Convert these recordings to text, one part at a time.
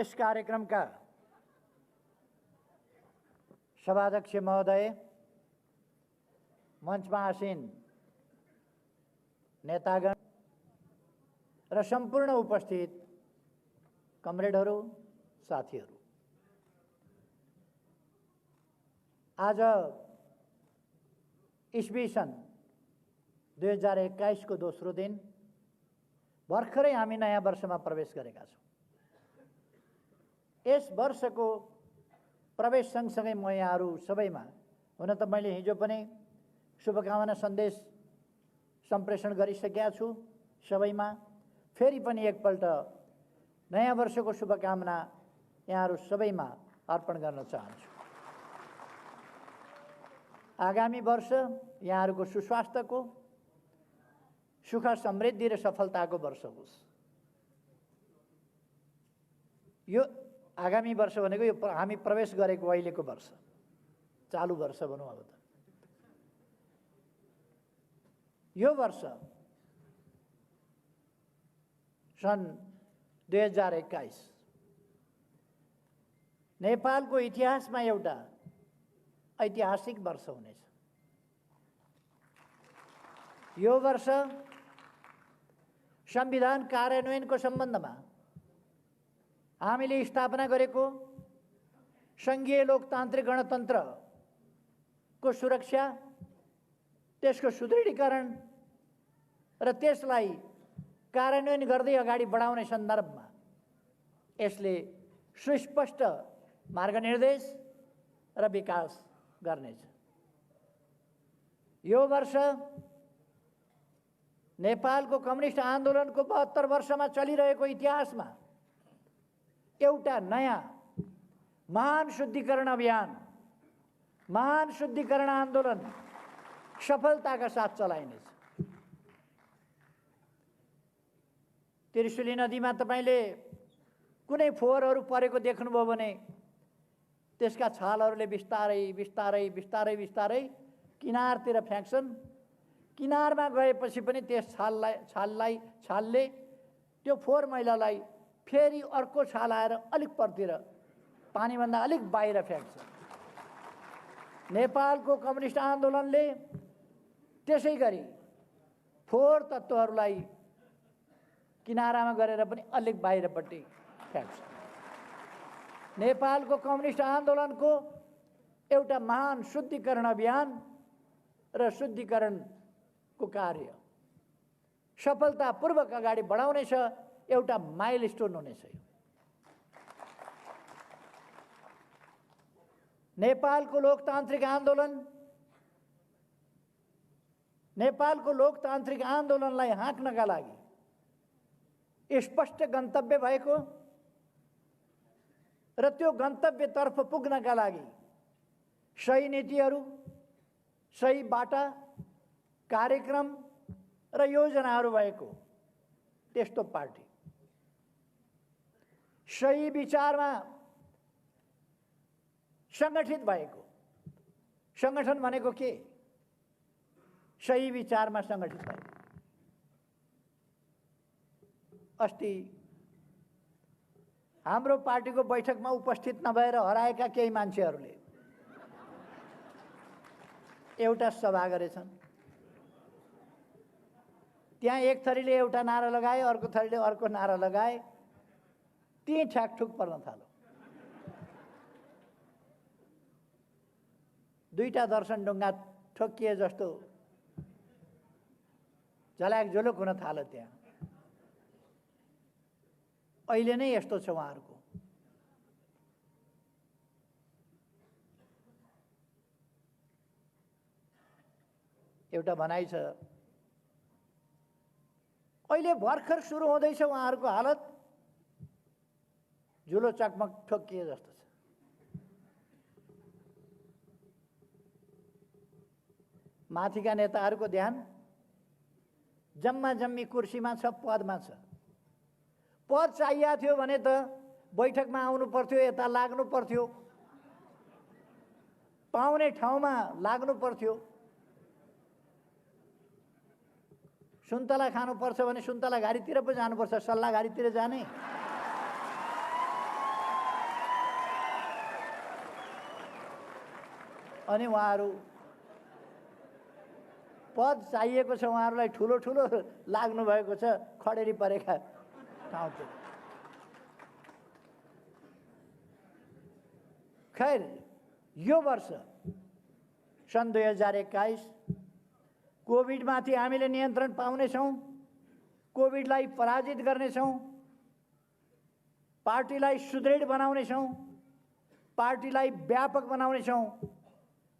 यस कार्यक्रमका सभाध्यक्ष महोदय, मञ्चमा आसीन नेतागण र सम्पूर्ण उपस्थित कमरेडहरू, साथीहरू, आज इस्वी सन् 2021 को दोस्रो दिन भर्खरै हामी नयाँ वर्षमा प्रवेश गरेका छौँ। यस वर्षको प्रवेश सँगसँगै म यहाँहरू सबैमा, हुन त मैले हिजो पनि शुभकामना सन्देश सम्प्रेषण गरिसकेका छु सबैमा, फेरि पनि एकपल्ट नयाँ वर्षको शुभकामना यहाँहरू सबैमा अर्पण गर्न चाहन्छु। आगामी वर्ष यहाँहरूको सुस्वास्थ्यको, सुख समृद्धि र सफलताको वर्ष होस्। यो आगामी वर्ष भनेको यो हामी प्रवेश गरेको अहिलेको वर्ष, चालु वर्ष भनौँ। अब त यो वर्ष सन् 2021 नेपालको इतिहासमा एउटा ऐतिहासिक वर्ष हुनेछ। यो वर्ष संविधान कार्यान्वयनको सम्बन्धमा हामीले स्थापना गरेको संघीय लोकतान्त्रिक गणतन्त्रको सुरक्षा, त्यसको सुदृढीकरण र त्यसलाई कार्यान्वयन गर्दै अगाडि बढाउने सन्दर्भमा यसले सुस्पष्ट मार्गनिर्देश र विकास गर्नेछ। यो वर्ष नेपालको कम्युनिस्ट आन्दोलनको 72 वर्षमा चलिरहेको इतिहासमा एउटा नयाँ महान शुद्धिकरण अभियान, महान शुद्धिकरण आन्दोलन सफलताका साथ चलाइनेछ। त्रिशुली नदीमा तपाईले कुनै फोहोरहरू परेको देख्नुभयो भने त्यसका छालहरूले बिस्तारै बिस्तारै बिस्तारै बिस्तारै किनारतिर फ्याँक्छन्। किनारमा गएपछि पनि त्यस छालले त्यो फोहोर मैलालाई फेरि अर्को छाल आएर अलिक परतिर पानीभन्दा अलिक बाहिर फ्याँक्छ। नेपालको कम्युनिस्ट आन्दोलनले त्यसै गरी फोहोर तत्त्वहरूलाई किनारामा गरेर पनि अलिक बाहिरपट्टि फ्याँक्छ। नेपालको कम्युनिस्ट आन्दोलनको एउटा महान शुद्धिकरण अभियान र शुद्धिकरणको कार्य सफलतापूर्वक अगाडि बढाउनेछ, एउटा माइलस्टोन हुनेछ। नेपालको लोकतान्त्रिक आन्दोलनलाई हाँक्नका लागि स्पष्ट गन्तव्य भएको र त्यो गन्तव्यतर्फ पुग्नका लागि सही नीतिहरू, सही बाटा, कार्यक्रम र योजनाहरू भएको त्यस्तो पार्टी, सही विचारमा संगठित भएको, संगठन भनेको के? सही विचारमा संगठित भएको। अस्ति हाम्रो पार्टीको बैठकमा उपस्थित नभएर हराएका केही मान्छेहरूले एउटा सभा गरेछन्। त्यहाँ एक थरीले एउटा नारा लगाए, अर्को थरीले अर्को नारा लगाए, त्यही ठ्याकठुक पर्न थाल्यो। दुईटा दर्शन ढुङ्गा ठोकिए जस्तो झल्याकझोलुक हुन थाल्यो त्यहाँ। अहिले नै यस्तो छ उहाँहरूको। एउटा भनाइ छ, अहिले भर्खर सुरु हुँदैछ उहाँहरूको हालत झुलो चकमक ठोकिए जस्तो छ। माथिका नेताहरूको ध्यान जम्मा जम्मी कुर्सीमा छ, पदमा छ। पद चाहिएको थियो भने त बैठकमा आउनु पर्थ्यो, यता लाग्नु पर्थ्यो, पाउने ठाउँमा लाग्नु पर्थ्यो। सुन्तला खानुपर्छ भने सुन्तला घारीतिर पो जानुपर्छ, सल्लाह घारीतिर जाने। अनि उहाँहरू पद चाहिएको छ, उहाँहरूलाई ठुलो ठुलो लाग्नु भएको छ खडेरी परेका ठाउँतिर। खैर, यो वर्ष सन् 2021 कोभिडमाथि हामीले नियन्त्रण पाउनेछौँ, कोभिडलाई पराजित गर्नेछौँ, पार्टीलाई सुदृढ बनाउनेछौँ, पार्टीलाई व्यापक बनाउनेछौँ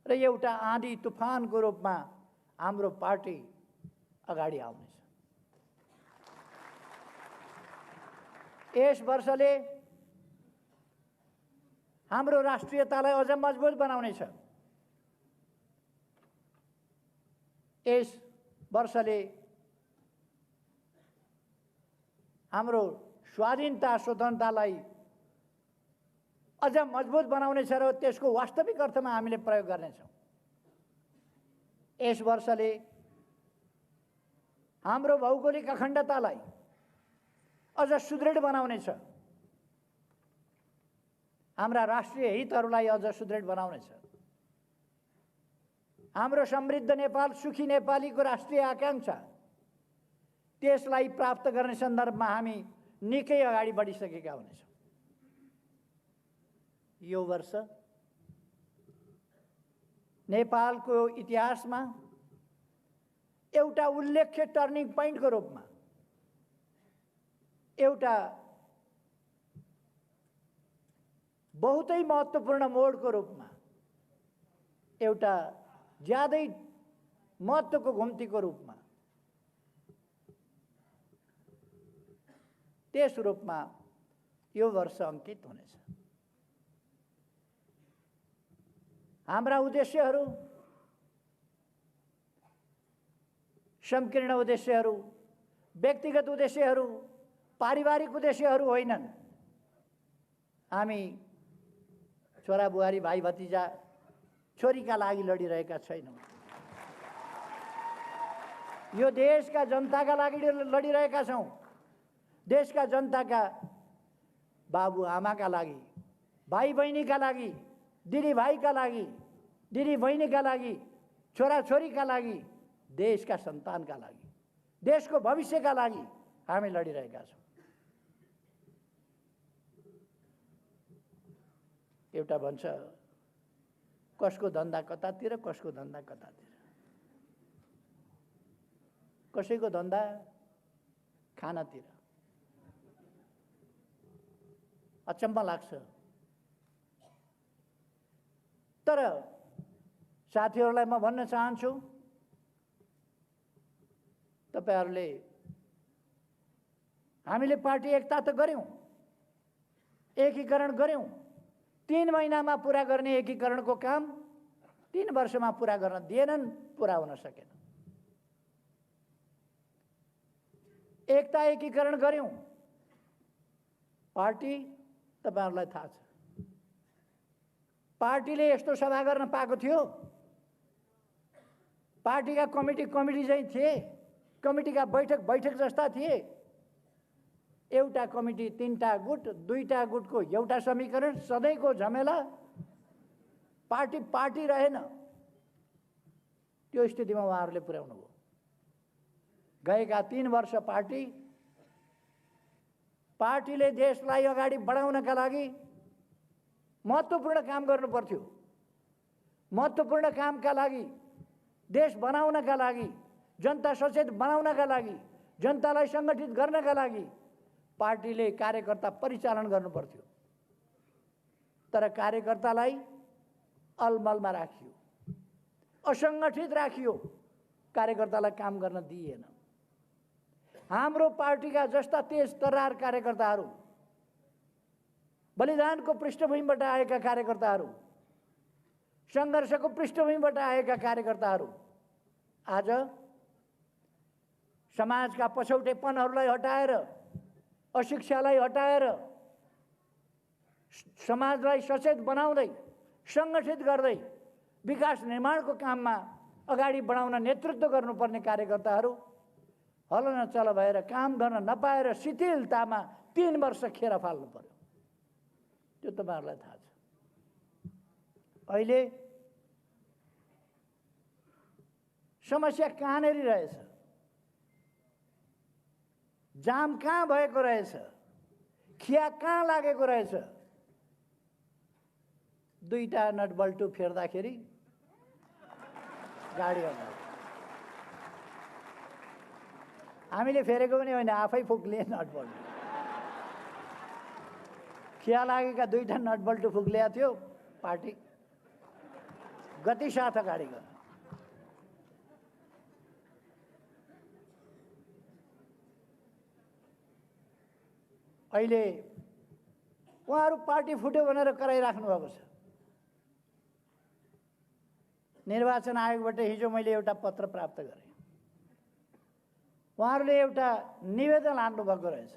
र एउटा आँधी तुफानको रूपमा हाम्रो पार्टी अगाडि आउनेछ। यस वर्षले हाम्रो राष्ट्रियतालाई अझ मजबुत बनाउनेछ। यस वर्षले हाम्रो स्वाधीनता स्वतन्त्रतालाई अझ मजबुत बनाउनेछ र त्यसको वास्तविक अर्थमा हामीले प्रयोग गर्नेछौँ। यस वर्षले हाम्रो भौगोलिक अखण्डतालाई अझ सुदृढ बनाउनेछ, हाम्रा राष्ट्रिय हितहरूलाई अझ सुदृढ बनाउनेछ। हाम्रो समृद्ध नेपाल, सुखी नेपालीको राष्ट्रिय आकांक्षा, त्यसलाई प्राप्त गर्ने सन्दर्भमा हामी निकै अगाडि बढिसकेका हुनेछौँ। यो वर्ष नेपालको इतिहासमा एउटा उल्लेख्य टर्निङ पोइन्टको रूपमा, एउटा बहुतै महत्त्वपूर्ण मोडको रूपमा, एउटा ज्यादै महत्त्वको घुम्तीको रूपमा, त्यस रूपमा यो वर्ष अंकित हुनेछ। हाम्रा उद्देश्यहरू संकीर्ण उद्देश्यहरू, व्यक्तिगत उद्देश्यहरू, पारिवारिक उद्देश्यहरू होइनन्। हामी छोरा बुहारी, भाइ भतिजा, छोरीका लागि लडिरहेका छैनौँ। यो देशका जनताका लागि लडिरहेका छौँ। देशका जनताका बाबु आमाका लागि, भाइ बहिनीका लागि, दिदी भाइका लागि, दिदी बहिनीका लागि, छोरा छोरीका लागि, देशका सन्तानका लागि, देशको भविष्यका लागि हामी लडिरहेका छौँ। एउटा भन्छ कसको धन्दा कतातिर, कसको धन्दा कतातिर। कसैको धन्दा खानातिर। अचम्म लाग्छ। तर साथीहरूलाई म भन्न चाहन्छु, तपाईहरुले हामीले पार्टी एकता त गर्यौं, एकीकरण गर्यौं। 3 महिनामा पूरा गर्ने एकीकरणको काम 3 वर्षमा पूरा गर्न दिएनन्, पूरा हुन सकेन। एकता एकीकरण गर्यौं। पार्टी तपाईहरुलाई थाहा छ, पार्टीले यस्तो सभा गर्न पाएको थियो। पार्टीका कमिटी चाहिँ थिए, कमिटीका बैठक जस्ता थिए। एउटा कमिटी 3टा गुट, 2टा गुटको एउटा समीकरण, सधैँको झमेला। पार्टी रहेन। त्यो स्थितिमा उहाँहरूले पुर्याउनु भयो। गएका 3 वर्ष पार्टीले देशलाई अगाडि बढाउनका लागि महत्त्वपूर्ण काम गर्नु पर्थ्यो। महत्त्वपूर्ण कामका लागि, देश बनाउनका लागि, जनता सचेत बनाउनका लागि, जनतालाई संगठित गर्नका लागि पार्टीले कार्यकर्ता परिचालन गर्नु पर्थ्यो। तर कार्यकर्तालाई अलमलमा राखियो, असंगठित राखियो, कार्यकर्तालाई काम गर्न दिइएन। हाम्रो पार्टीका जस्ता तेज तर्रार कार्यकर्ताहरू, बलिदानको पृष्ठभूमिबाट आएका कार्यकर्ताहरू, संघर्षको पृष्ठभूमिबाट आएका कार्यकर्ताहरू आज समाजका पछौटेपनहरूलाई हटाएर, अशिक्षालाई हटाएर, समाजलाई सचेत बनाउँदै, संगठित गर्दै विकास निर्माणको काममा अगाडि बढाउन नेतृत्व गर्नुपर्ने कार्यकर्ताहरू हलनचल भएर, काम गर्न नपाएर शिथिलतामा 3 वर्ष खेर फाल्नु पर्यो। त्यो तपाईहरुलाई थाहा छ। अहिले समस्या कहाँनिर रहेछ, जाम कहाँ भएको रहेछ, खिया कहाँ लागेको रहेछ। दुईटा नटबल्टु फेर्दाखेरि गाडी अगाडि। हामीले फेरेको पनि होइन, आफै फुक्लिए नटबल्टु। खिया लागेका दुईटा नटबल्टु फुक्लिया थियो, पार्टी गति साथ अगाडि गयो। अहिले उहाँहरू पार्टी फुट्यो भनेर कराइराख्नु भएको छ। निर्वाचन आयोगबाट हिजो मैले एउटा पत्र प्राप्त गरेँ। उहाँहरूले एउटा निवेदन हाल्नु भएको रहेछ,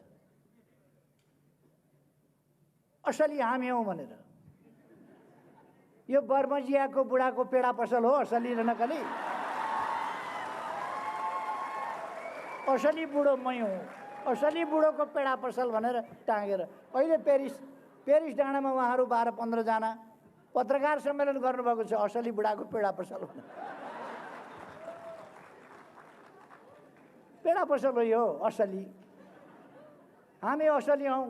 असली हामी हौँ भनेर। यो बर्मजियाको बुढाको पेडा पसल हो असली र नकली? असली बुढो मै हुँ, असली बुढोको पेडा पसल भनेर टाँगेर अहिले पेरिस डाँडामा उहाँहरू 12-15 जना पत्रकार सम्मेलन गर्नुभएको छ, असली बुढाको पेडा पसल भनेर। पेडा पसल हो यो असली। हामी असली हौँ,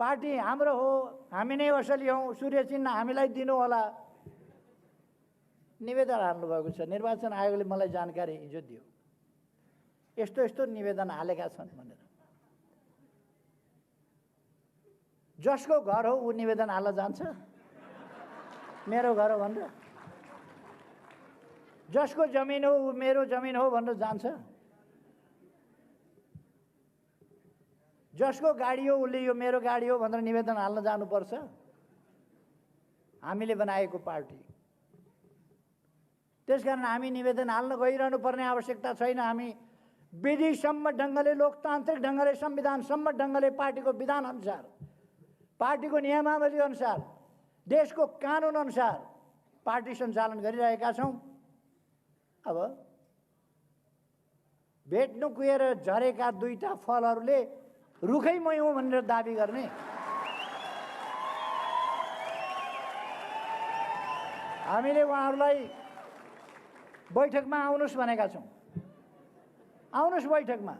पार्टी हाम्रो हो, हामी नै असली हौँ, सूर्य चिन्ह हामीलाई दिनु होला। निवेदन हाल्नुभएको छ। निर्वाचन आयोगले मलाई जानकारी हिजो दियो, यस्तो यस्तो निवेदन हालेका छन् भनेर। जसको घर हो ऊ निवेदन हाल्न जान्छ? मेरो घर हो भनेर? जसको जमिन हो ऊ मेरो जमिन हो भनेर जान्छ? जसको गाडी हो उसले यो मेरो गाडी हो भनेर निवेदन हाल्न जानुपर्छ? हामीले बनाएको पार्टी। त्यसकारण हामी निवेदन हाल्न गइरहनु पर्ने आवश्यकता छैन। हामी विधिसम्म ढङ्गले, लोकतान्त्रिक ढङ्गले, संविधानसम्म ढङ्गले, पार्टीको विधान अनुसार, पार्टीको नियमावली अनुसार, देशको कानुन अनुसार पार्टी सञ्चालन गरिरहेका छौँ। अब भेट्नु कुहेर झरेका दुईटा फलहरूले रुखै मै हुँ भनेर दाबी गर्ने? हामीले उहाँहरूलाई बैठकमा आउनुहोस् भनेका छौँ। आउनुहोस् बैठकमा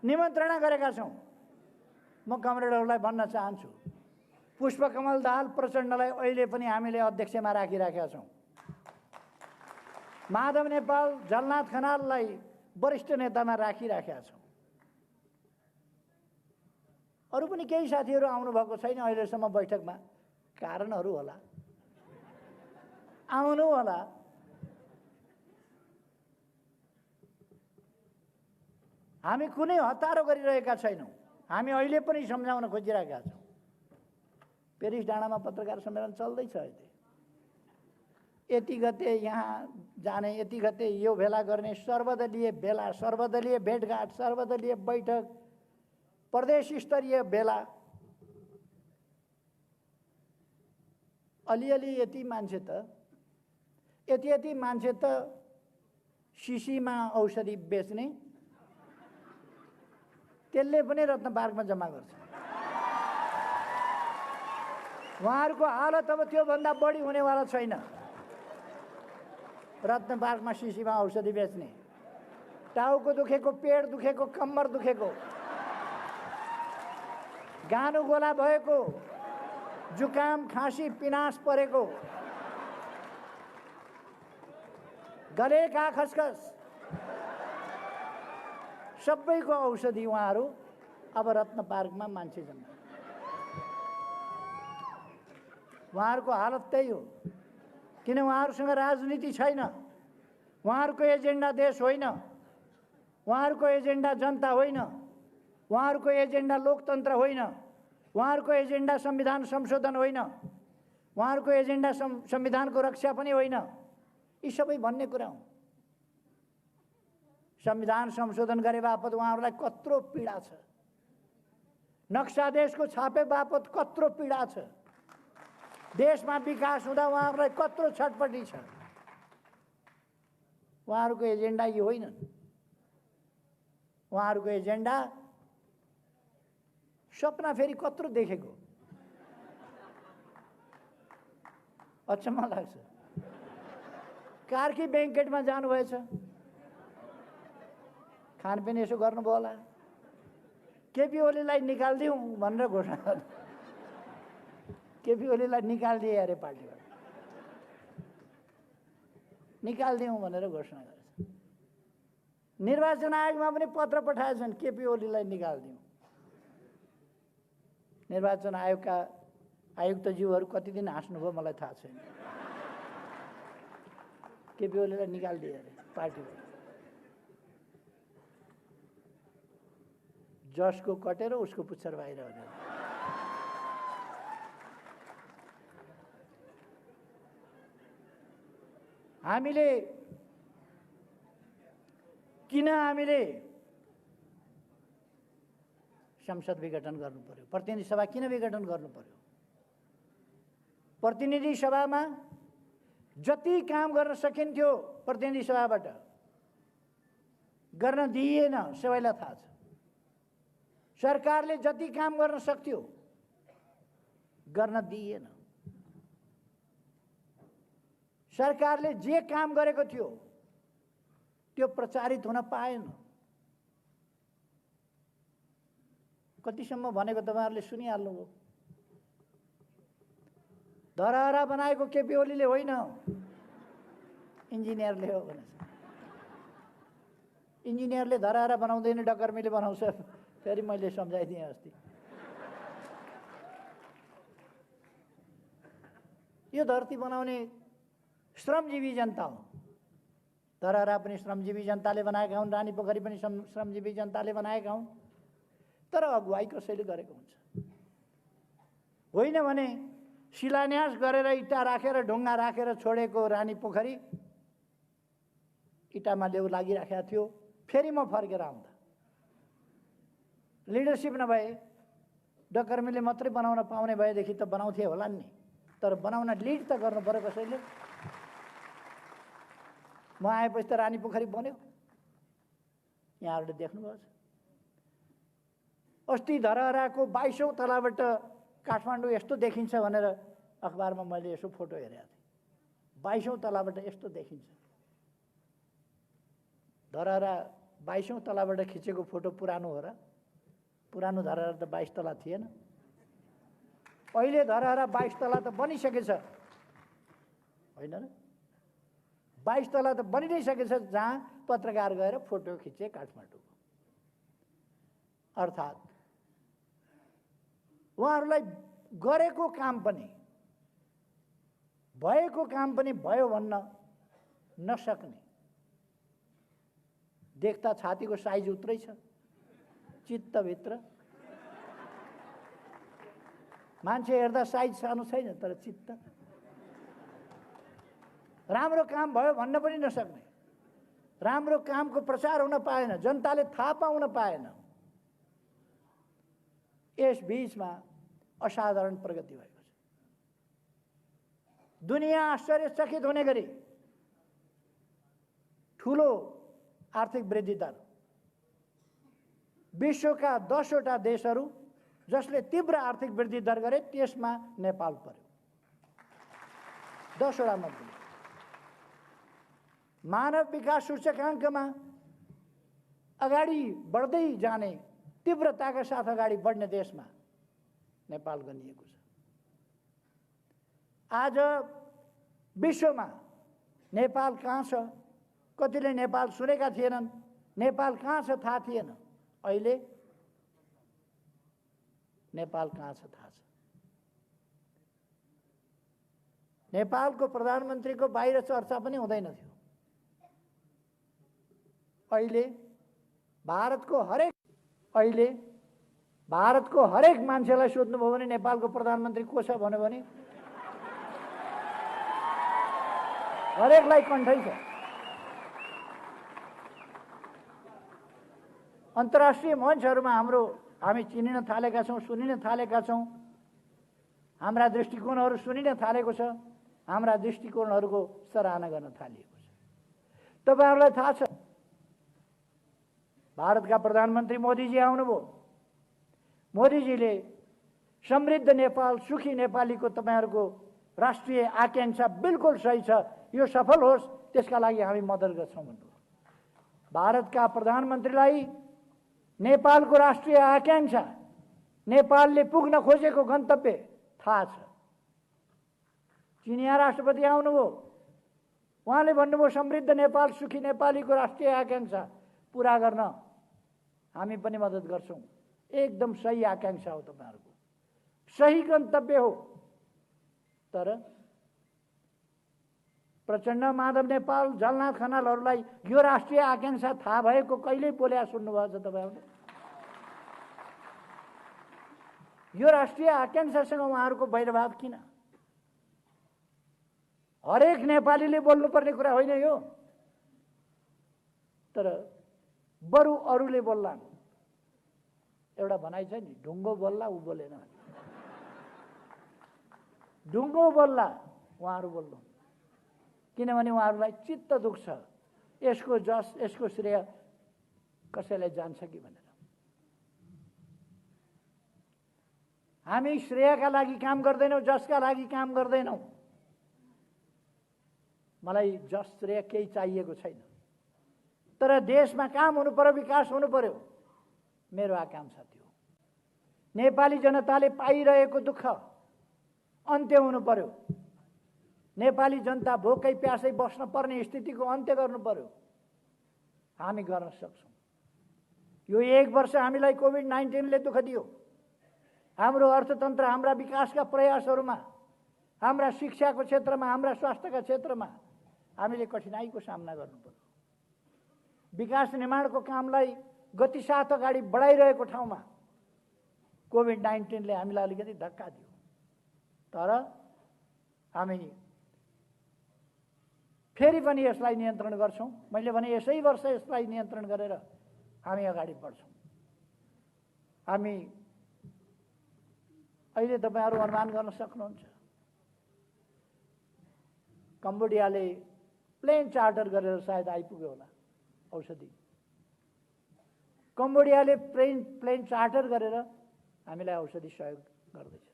निमन्त्रणा गरेका छौँ। म कमरेडहरूलाई भन्न चाहन्छु, पुष्पकमल दाहाल प्रचण्डलाई अहिले पनि हामीले अध्यक्षमा राखिराखेका छौँ। माधव नेपाल, झलनाथ खनाललाई वरिष्ठ नेतामा राखिराखेका छौँ। अरू पनि केही साथीहरू आउनुभएको छैन अहिलेसम्म बैठकमा, कारणहरू होला, आउनु होला। हामी कुनै हतारो गरिरहेका छैनौँ। हामी अहिले पनि सम्झाउन खोजिरहेका छौँ। पेरिस डाँडामा पत्रकार सम्मेलन चल्दैछ अहिले। यति गते यहाँ जाने, यति गते यो भेला गर्ने, सर्वदलीय भेला, सर्वदलीय भेटघाट, सर्वदलीय बैठक, प्रदेश स्तरीय भेला। अलिअलि यति मान्छे त, यति मान्छे त शिशीमा औषधि बेच्ने, त्यसले पनि रत्न पार्कमा जम्मा गर्छ। उहाँहरूको हालत अब त्योभन्दा बढी हुनेवाला छैन। रत्न पार्कमा शिशीमा औषधि बेच्ने, टाउको दुखेको, पेट दुखेको, कम्मर दुखेको, गानु गोला भएको, जुकाम, खाँसी, पिनास परेको, गलेका खसखस, सबैको औषधि उहाँहरू अब रत्न पार्कमा मान्छे जम्मा। उहाँहरूको हालत त्यही हो, किन उहाँहरूसँग राजनीति छैन। उहाँहरूको एजेन्डा देश होइन, उहाँहरूको एजेन्डा जनता होइन, उहाँहरूको एजेन्डा लोकतन्त्र होइन, उहाँहरूको एजेन्डा संविधान संशोधन होइन, उहाँहरूको एजेन्डा संविधानको रक्षा पनि होइन। यी सबै भन्ने कुरा हो। संविधान संशोधन गरे बापत उहाँहरूलाई कत्रो पीडा छ, नक्सा देशको छापे बापत कत्रो पीडा छ, देशमा विकास हुँदा उहाँहरूलाई कत्रो छटपटी छ। उहाँहरूको एजेन्डा यो होइन। उहाँहरूको एजेन्डा सपना फेरि कत्रो देखेको, अचम्म लाग्छ। कार्की ब्याङ्केटमा जानुभएछ, खानपिन यसो गर्नुभयो होला। केपी ओलीलाई निकालिदिउँ भनेर घोषणा गर्नु, केपी ओलीलाई निकालिदिए अरे पार्टीबाट, निकालिदिउँ भनेर घोषणा गरेछ। निर्वाचन आयोगमा पनि पत्र पठाएछन् केपी ओलीलाई निकालिदिउँ। निर्वाचन आयोगका आयुक्तज्यूहरू कति दिन हाँस्नुभयो मलाई थाहा छैन। केपी ओलीलाई निकालिदिए अरे पार्टीबाट। जसको कटेर उसको पुच्छर बाहिर हो। हामीले संसद विघटन गर्नु पर्यो, प्रतिनिधि सभा किन विघटन गर्नु पर्यो? प्रतिनिधि सभामा जति काम गर्न सकिन्थ्यो प्रतिनिधि सभाबाट गर्न दिइएन, सबैलाई थाहा छ। सरकारले जति काम गर्न सक्थ्यो गर्न दिइएन। सरकारले जे काम गरेको थियो त्यो प्रचारित हुन पाएन। कतिसम्म भनेको तपाईहरुले सुनिहाल्नुभयो। धरहरा बनाएको केपी ओलीले होइन, इन्जिनियरले हो भनेछ। इन्जिनियरले धरहरा बनाउँदैन, डकर्मीले बनाउँछ। फेरि मैले सम्झाइदिएँ अस्ति। यो धरती बनाउने श्रमजीवी जनता हो। धरहरा पनि श्रमजीवी जनताले बनाएका हुन्, रानी पोखरी पनि श्रमजीवी जनताले बनाएका हुन्। तर अगुवाई कसैले गरेको हुन्छ। होइन भने शिलान्यास गरेर इँटा राखेर ढुङ्गा राखेर छोडेको रानी पोखरी इँटामा लेउ लागिराखेको थियो। फेरि म फर्केर आउँदा लिडरसिप नभए डकर्मीले मात्रै बनाउन पाउने भएदेखि त बनाउँथे होला नि। तर बनाउन लिड त गर्नु पर्यो कसैले। म आएपछि त रानी पोखरी बन्यो। यहाँहरूले देख्नुभएको छ। अस्ति धरहराको 22औं तलाबाट काठमाडौँ यस्तो देखिन्छ भनेर अखबारमा मैले यसो फोटो हेरेको थिएँ। 22औं तलाबाट यस्तो देखिन्छ। धरहरा 22औं तलाबाट खिचेको फोटो पुरानो हो र? पुरानो धरहरा त 22 तला थिएन। अहिले धरहरा 22 तला त बनिसकेछ, होइन र? 22 तला त बनि नै सकेछ, जहाँ पत्रकार गएर फोटो खिचे काठमाडौँको। अर्थात् उहाँहरूलाई गरेको काम पनि भएको काम पनि भयो भन्न नसक्ने। देख्दा छातीको साइज उत्रै छ, चित्तभित्र मान्छे हेर्दा साइज सानो छैन, तर चित्त राम्रो काम भयो भन्न पनि नसक्ने। राम्रो कामको प्रचार हुन पाएन, जनताले थाहा पाउन पाएन। यस बीचमा असाधारण प्रगति भएको छ। दुनिया आश्चर्यचकित हुने गरी ठुलो आर्थिक वृद्धि दर। विश्वका 10वटा देशहरू जसले तीव्र आर्थिक वृद्धि दर गरे त्यसमा नेपाल पर्यो। 10वटा मध्ये मानव विकास सूचकाङ्कमा अगाडि बढ्दै जाने, तीव्रताका साथ अगाडि बढ्ने देशमा नेपाल गनिएको छ। आज विश्वमा नेपाल कहाँ छ? कतिले नेपाल सुनेका थिएनन्। नेपाल कहाँ छ थाहा थिएन। अहिले नेपाल कहाँ छ थाहा छ। नेपालको प्रधानमन्त्रीको बाहिर चर्चा पनि हुँदैन थियो। अहिले भारतको हरेक मान्छेलाई सोध्नुभयो भने नेपालको प्रधानमन्त्री को छ भन्यो भने हरेकलाई कन्ठै छ। अन्तर्राष्ट्रिय मञ्चहरूमा हामी चिनिन थालेका छौँ, सुनिन थालेका छौँ। हाम्रा दृष्टिकोणहरू सुनिन थालेको छ। हाम्रा दृष्टिकोणहरूको सराहना गर्न थालिएको छ। तपाईहरुलाई थाहा छ, भारतका प्रधानमन्त्री मोदीजी आउनुभयो। मोदीजीले समृद्ध नेपाल, सुखी नेपालीको तपाईहरुको राष्ट्रिय आकांक्षा बिल्कुल सही छ, यो सफल होस् त्यसका लागि हामी मद्दत गर्छौँ भन्नुभयो। भारतका प्रधानमन्त्रीलाई नेपालको राष्ट्रिय आकांक्षा, नेपालले पुग्न खोजेको गन्तव्य थाहा छ। चिनिया राष्ट्रपति आउनुभयो, उहाँले भन्नुभयो समृद्ध नेपाल, सुखी नेपालीको राष्ट्रिय आकांक्षा पुरा गर्न हामी पनि मद्दत गर्छौँ। एकदम सही आकांक्षा हो, तपाईँहरूको सही गन्तव्य हो। तर प्रचण्ड, माधव नेपाल, जलनाथ खनालहरूलाई यो राष्ट्रिय आकांक्षा थाहा भएको कहिल्यै बोल्या सुन्नुभएको छ तपाईँहरूले? यो राष्ट्रिय आकांक्षासँग उहाँहरूको वैरभाव किन? हरेक नेपालीले बोल्नुपर्ने कुरा होइन यो। तर बरु अरूले बोल्लान्। एउटा भनाइ छ नि, ढुङ्गो बोल्ला ऊ बोलेन। ढुङ्गो बोल्ला उहाँहरू बोल्नु, किनभने उहाँहरूलाई चित्त दुख्छ यसको जस, यसको श्रेय कसैलाई जान्छ कि भनेर। हामी श्रेयका लागि काम गर्दैनौँ, जसका लागि काम गर्दैनौँ। मलाई जस श्रेय केही चाहिएको छैन, तर देशमा काम हुनु पर्यो, विकास हुनु पर्यो, मेरो आकांक्षा थियो। नेपाली जनताले पाइरहेको दुःख अन्त्य हुनु पर्यो। नेपाली जनता भोकै प्यासै बस्न पर्ने स्थितिको अन्त्य गर्नु पर्यो। हामी गर्न सक्छौँ। यो 1 वर्ष हामीलाई कोभिड-19ले दुःख दियो। हाम्रो अर्थतन्त्र, हाम्रा विकासका प्रयासहरूमा, हाम्रा शिक्षाको क्षेत्रमा, हाम्रा स्वास्थ्यका क्षेत्रमा हामीले कठिनाइको सामना गर्नु पर्यो। विकास निर्माणको कामलाई गतिसाथ अगाडि बढाइरहेको ठाउँमा कोभिड-19ले हामीलाई अलिकति धक्का दियो। तर हामी फेरि पनि यसलाई नियन्त्रण गर्छौँ। मैले भने यसै वर्ष यसलाई नियन्त्रण गरेर हामी अगाडि बढ्छौँ। हामी अहिले तपाईँहरू अनुमान गर्न सक्नुहुन्छ, कम्बोडियाले प्लेन चार्टर गरेर सायद आइपुग्यो होला औषधि। कम्बोडियाले प्लेन चार्टर गरेर हामीलाई औषधि सहयोग गर्दैछ।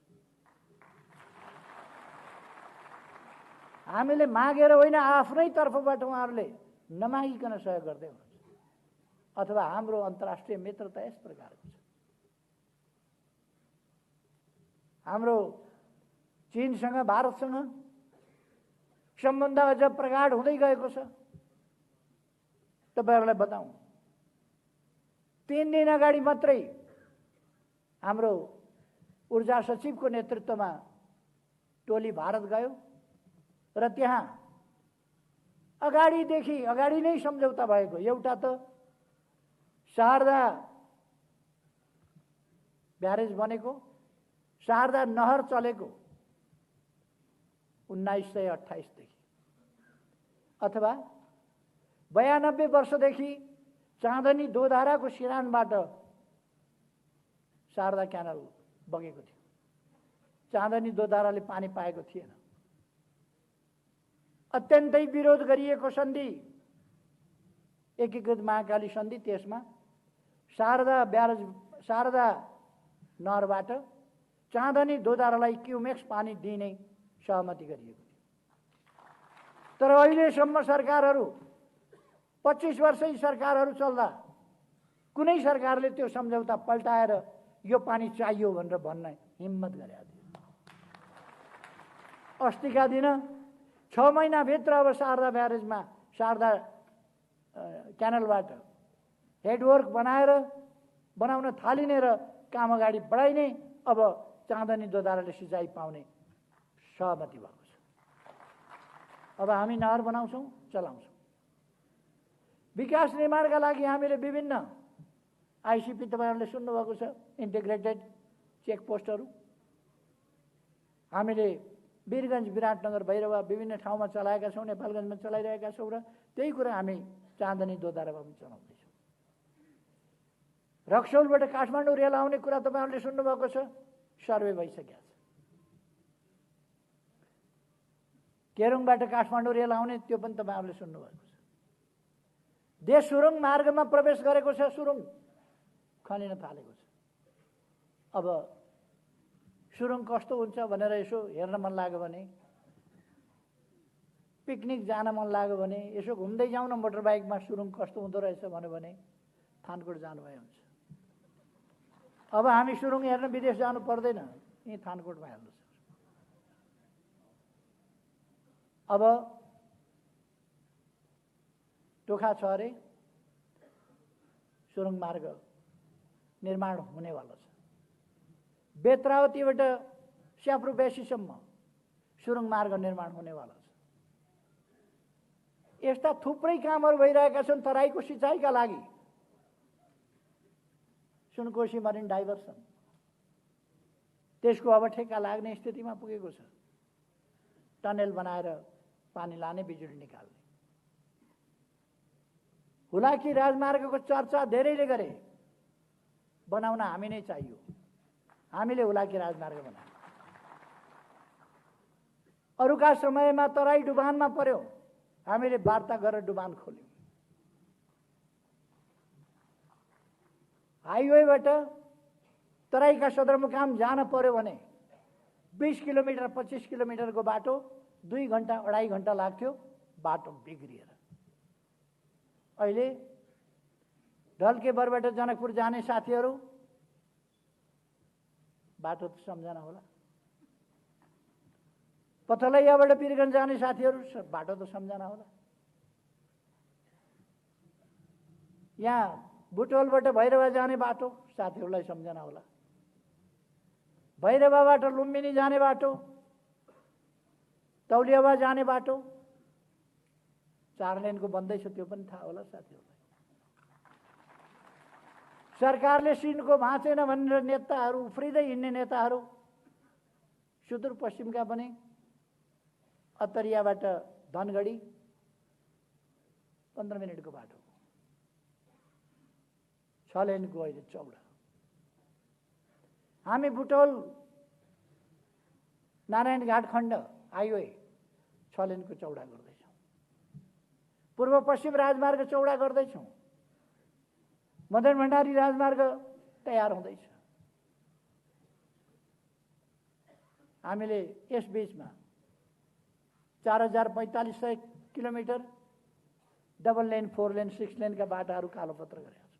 हामीले मागेर होइन, आफ्नै तर्फबाट उहाँहरूले नमागिकन सहयोग गर्दै हुनुहुन्छ। अथवा हाम्रो अन्तर्राष्ट्रिय मित्रता यस प्रकारको छ। हाम्रो चीनसँग, भारतसँग सम्बन्ध अझ प्रगाढ हुँदै गएको छ। तपाईँहरूलाई बताउँ, 3 दिन अगाडि मात्रै हाम्रो ऊर्जा सचिवको नेतृत्वमा टोली भारत गयो र त्यहाँ अगाडि नै सम्झौता भएको। एउटा त शारदा ब्यारेज बनेको, शारदा नहर चलेको 1928 देखि, अथवा 92 वर्षदेखि चाँदनी दोधाराको सिरानबाट शारदा क्यानल बगेको थियो। चाँदनी दोधाराले पानी पाएको थिएन। अत्यन्तै विरोध गरिएको सन्धि, एकीकृत महाकाली सन्धि, त्यसमा शारदा नहरबाट चाँदनी दोधारालाई क्युमेक्स पानी दिने सहमति गरिएको थियो। तर अहिलेसम्म सरकारहरू, 25 वर्षै सरकारहरू चल्दा कुनै सरकारले त्यो सम्झौता पल्टाएर यो पानी चाहियो भनेर भन्न हिम्मत गरेको थियो। अस्तिका दिन 6 महिनाभित्र अब शारदा ब्यारेजमा, शारदा क्यानलबाट हेडवर्क बनाउन थालिने र काम अगाडि बढाइने, अब चाँदनी दोधाराले सिँचाइ पाउने सहमति भएको छ। अब हामी नहर बनाउँछौँ, चलाउँछौँ। विकास निर्माणका लागि हामीले विभिन्न आइसिपी, तपाईँहरूले सुन्नुभएको छ, इन्टिग्रेटेड चेकपोस्टहरू हामीले वीरगञ्ज, विराटनगर, भैरवा विभिन्न ठाउँमा चलाएका छौँ, नेपालगञ्जमा चलाइरहेका छौँ र त्यही कुरा हामी चाँदनी दोधारामा पनि चलाउँदैछौँ। रक्सौलबाट काठमाडौँ रेल आउने कुरा तपाईँहरूले सुन्नुभएको छ, सर्वे भइसकेको छ। केरुङबाट काठमाडौँ रेल आउने, त्यो पनि तपाईँहरूले सुन्नुभएको छ। देश सुरुङ मार्गमा प्रवेश गरेको छ, सुरुङ खनिन थालेको छ। अब सुरुङ कस्तो हुन्छ भनेर यसो हेर्न मन लाग्यो भने पिकनिक जान मन लाग्यो भने यसो घुम्दै जाउँ न मोटरबाइकमा सुरुङ कस्तो हुँदो रहेछ भन्यो भने थानकोट जानुभए हुन्छ। अब हामी सुरुङ हेर्न विदेश जानु पर्दैन, यहीँ थानकोटमा हेर्नु सक्छ। अब टोखा छ अरे सुरुङ मार्ग निर्माण हुनेवाला छ। बेत्रावतीबाट स्याप्रो बेसीसम्म सुरुङ मार्ग निर्माण हुनेवाला छ। यस्ता थुप्रै कामहरू भइरहेका छन् तराईको सिँचाइका लागि। सुनकोशी मरिन डाइभर्सन त्यसको अब ठेक्का लाग्ने स्थितिमा पुगेको छ। टनेल बनाएर पानी लाने, बिजुली निकाल्ने। हुलाकी राजमार्गको चर्चा धेरैले गरे, बनाउन हामी नै चाहियो। हामीले हुलाकी राजमार्ग बनायौँ। अरूका समयमा तराई डुबानमा पर्यो, हामीले वार्ता गरेर डुबान खोल्यौँ। हाइवेबाट तराईका सदरमुकाम जान पर्यो भने 20 किलोमिटर 25 किलोमिटरको बाटो 2 घण्टा 2.5 घण्टा लाग्थ्यो, बाटो बिग्रिएर। अहिले ढल्केबरबाट जनकपुर जाने साथीहरू बाटो त सम्झना होला, पथलैयाबाट वीरगञ्ज जाने साथीहरू बाटो त सम्झना होला, यहाँ बुटवलबाट भैरवा जाने बाटो साथीहरूलाई सम्झना होला, भैरवाबाट लुम्बिनी जाने बाटो, तौलियावा जाने बाटो 4 लेनको बन्दैछ, त्यो पनि थाहा होला साथीहरूलाई। सरकारले सिनको भाँचेन भनेर नेताहरू उफ्रिँदै हिँड्ने नेताहरू सुदूरपश्चिमका पनि अत्तरियाबाट धनगढी 15 मिनटको बाटो, 6 लेनको अहिले चौडा। हामी बुटवल नारायणघाट खण्ड हाइवे 6 लेनको चौडा गर्दैछौँ। पूर्व पश्चिम राजमार्ग चौडा गर्दैछौँ। मदन भण्डारी राजमार्ग तयार हुँदैछ। हामीले यस बीचमा 4500 किलोमिटर डबल लेन 4 लेन 6 लेनका बाटाहरू कालोपत्र गरेका छौँ।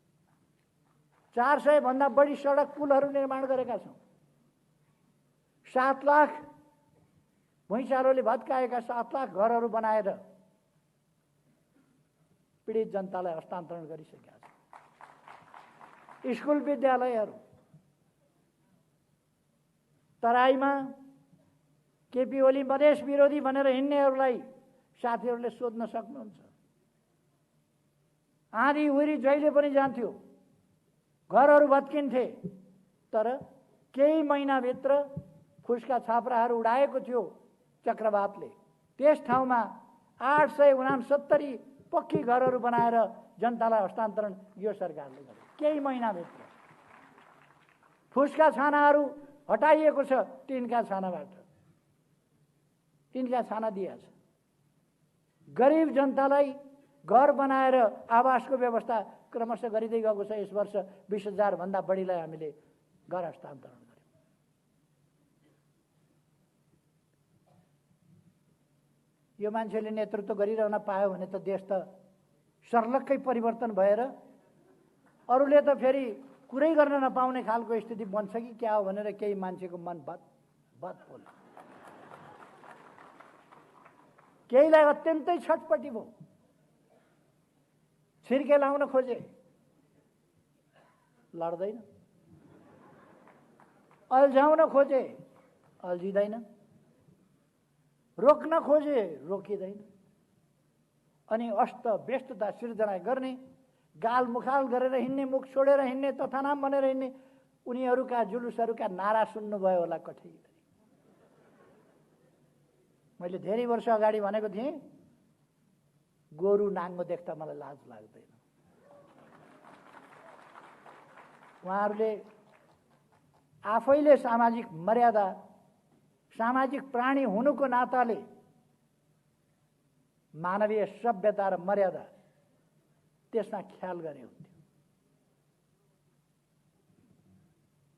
400 भन्दा बढी सडक पुलहरू निर्माण गरेका छौँ। 7 लाख भुइँचालोले भत्काएका 7 लाख घरहरू बनाएर पीडित जनतालाई हस्तान्तरण गरिसकेका छौँ। स्कुल विद्यालयहरू तराईमा केपी ओली मधेस विरोधी भनेर हिँड्नेहरूलाई साथीहरूले सोध्न सक्नुहुन्छ। आँधी हुरी जहिले पनि जान्थ्यो, घरहरू भत्किन्थे, तर केही महिनाभित्र फुसका छाप्राहरू उडाएको थियो चक्रवातले। त्यस ठाउँमा 869 पक्की घरहरू बनाएर जनतालाई हस्तान्तरण यो सरकारले गर्यो। केही महिनाभित्र फुसका छानाहरू हटाइएको छ, टिनका छानाबाट टिनका छाना दिएछ। गरिब जनतालाई घर बनाएर आवासको व्यवस्था क्रमशः गरिँदै गएको छ। यस वर्ष 20,000 भन्दा बढीलाई हामीले घर हस्तान्तरण गर्यौँ। यो मान्छेले नेतृत्व गरिरहन पायो भने त देश त सर्लक्कै परिवर्तन भएर अरूले त फेरि कुरै गर्न नपाउने खालको स्थिति बन्छ कि क्या हो भनेर केही मान्छेको मन बद बोल्यो। केहीलाई अत्यन्तै छटपटी भयो, छिर्के लाउन खोजे, लड्दैन। अल्झाउन खोजे, अल्झिँदैन। रोक्न खोजे, रोकिँदैन। अनि अस्त व्यस्तता सिर्जना गर्ने, गाल मुखाल गरेर हिँड्ने, मुख छोडेर हिँड्ने, तथानाम भनेर हिँड्ने उनीहरूका जुलुसहरूका नारा सुन्नुभयो होला कठै। मैले धेरै वर्ष अगाडि भनेको थिएँ, गोरु नाङ्गो देख्दा मलाई लाज लाग्दैन। उहाँहरूले आफैले सामाजिक मर्यादा, सामाजिक प्राणी हुनुको नाताले मानवीय सभ्यता र मर्यादा त्यसमा ख्याल गरे हुन्थ्यो।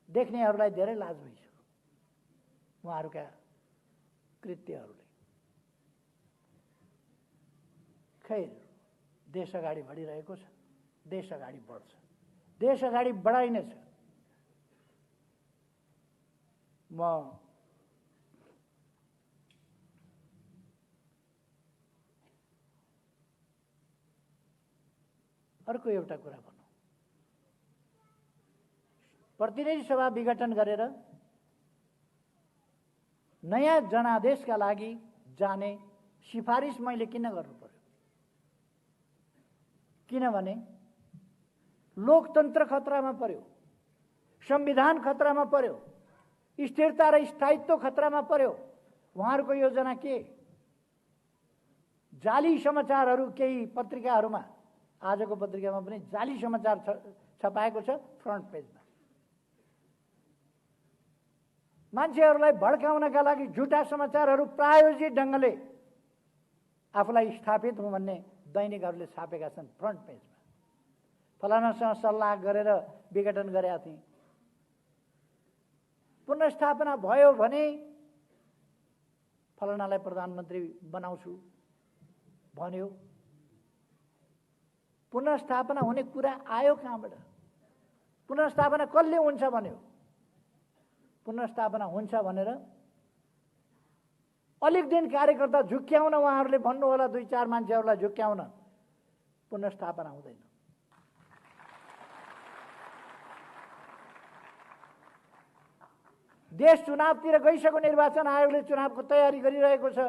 देख्नेहरूलाई धेरै लाज भइसक्यो उहाँहरूका कृत्यहरूले। खैर देश अगाडि बढिरहेको छ, देश अगाडि बढ्छ, देश अगाडि बढाइ नै छ। म अर्को एउटा कुरा भनौँ, प्रतिनिधि सभा विघटन गरेर नयाँ जनादेशका लागि जाने सिफारिस मैले किन गर्नु पर्यो? किनभने लोकतन्त्र खतरामा पर्यो, संविधान खतरामा पर्यो, स्थिरता र स्थायित्व खतरामा पर्यो। उहाँहरूको योजना के? जाली समाचारहरू केही पत्रिकाहरूमा, आजको पत्रिकामा पनि जाली समाचार छपाएको छ फ्रन्ट पेजमा। मान्छेहरूलाई भड्काउनका लागि झुटा समाचारहरू प्रायोजित ढङ्गले आफूलाई स्थापित हुँ भन्ने दैनिकहरूले छापेका छन् फ्रन्ट पेजमा। फलानासँग सल्लाह गरेर विघटन गरेका थिए, पुनर्स्थापना भयो भने फलानालाई प्रधानमन्त्री बनाउँछु भन्यो। पुनर्स्थापना हुने कुरा आयो कहाँबाट? पुनर्स्थापना कसले हुन्छ भन्यो? पुनर्स्थापना हुन्छ भनेर अलिक दिन कार्यकर्ता झुक्क्याउन उहाँहरूले भन्नु होला, 2-4 मान्छेहरूलाई झुक्क्याउन, पुनर्स्थापना हुँदैन। देश चुनावतिर गइसक्यो, निर्वाचन आयोगले चुनावको तयारी गरिरहेको छ,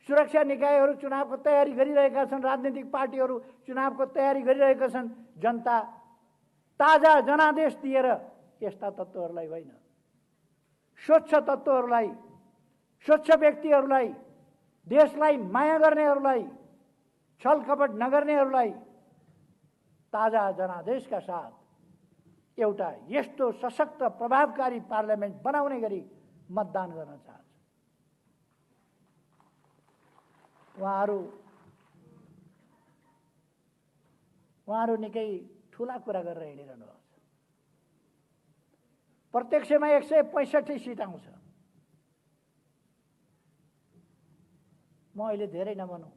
सुरक्षा निकायहरू चुनावको तयारी गरिरहेका छन्, राजनीतिक पार्टीहरू चुनावको तयारी गरिरहेका छन्। जनता ताजा जनादेश दिएर यस्ता तत्त्वहरूलाई होइन, स्वच्छ तत्त्वहरूलाई, स्वच्छ व्यक्तिहरूलाई, देशलाई माया गर्नेहरूलाई, छलकपट नगर्नेहरूलाई ताजा जनादेशका साथ एउटा यस्तो सशक्त प्रभावकारी पार्लियामेन्ट बनाउने गरी मतदान गर्न चाहन्छ। उहाँहरू निकै ठुला कुरा गरेर हिँडिरहनु भएको छ। प्रत्यक्षमा 165 सिट आउँछ। म अहिले धेरै नभनौँ,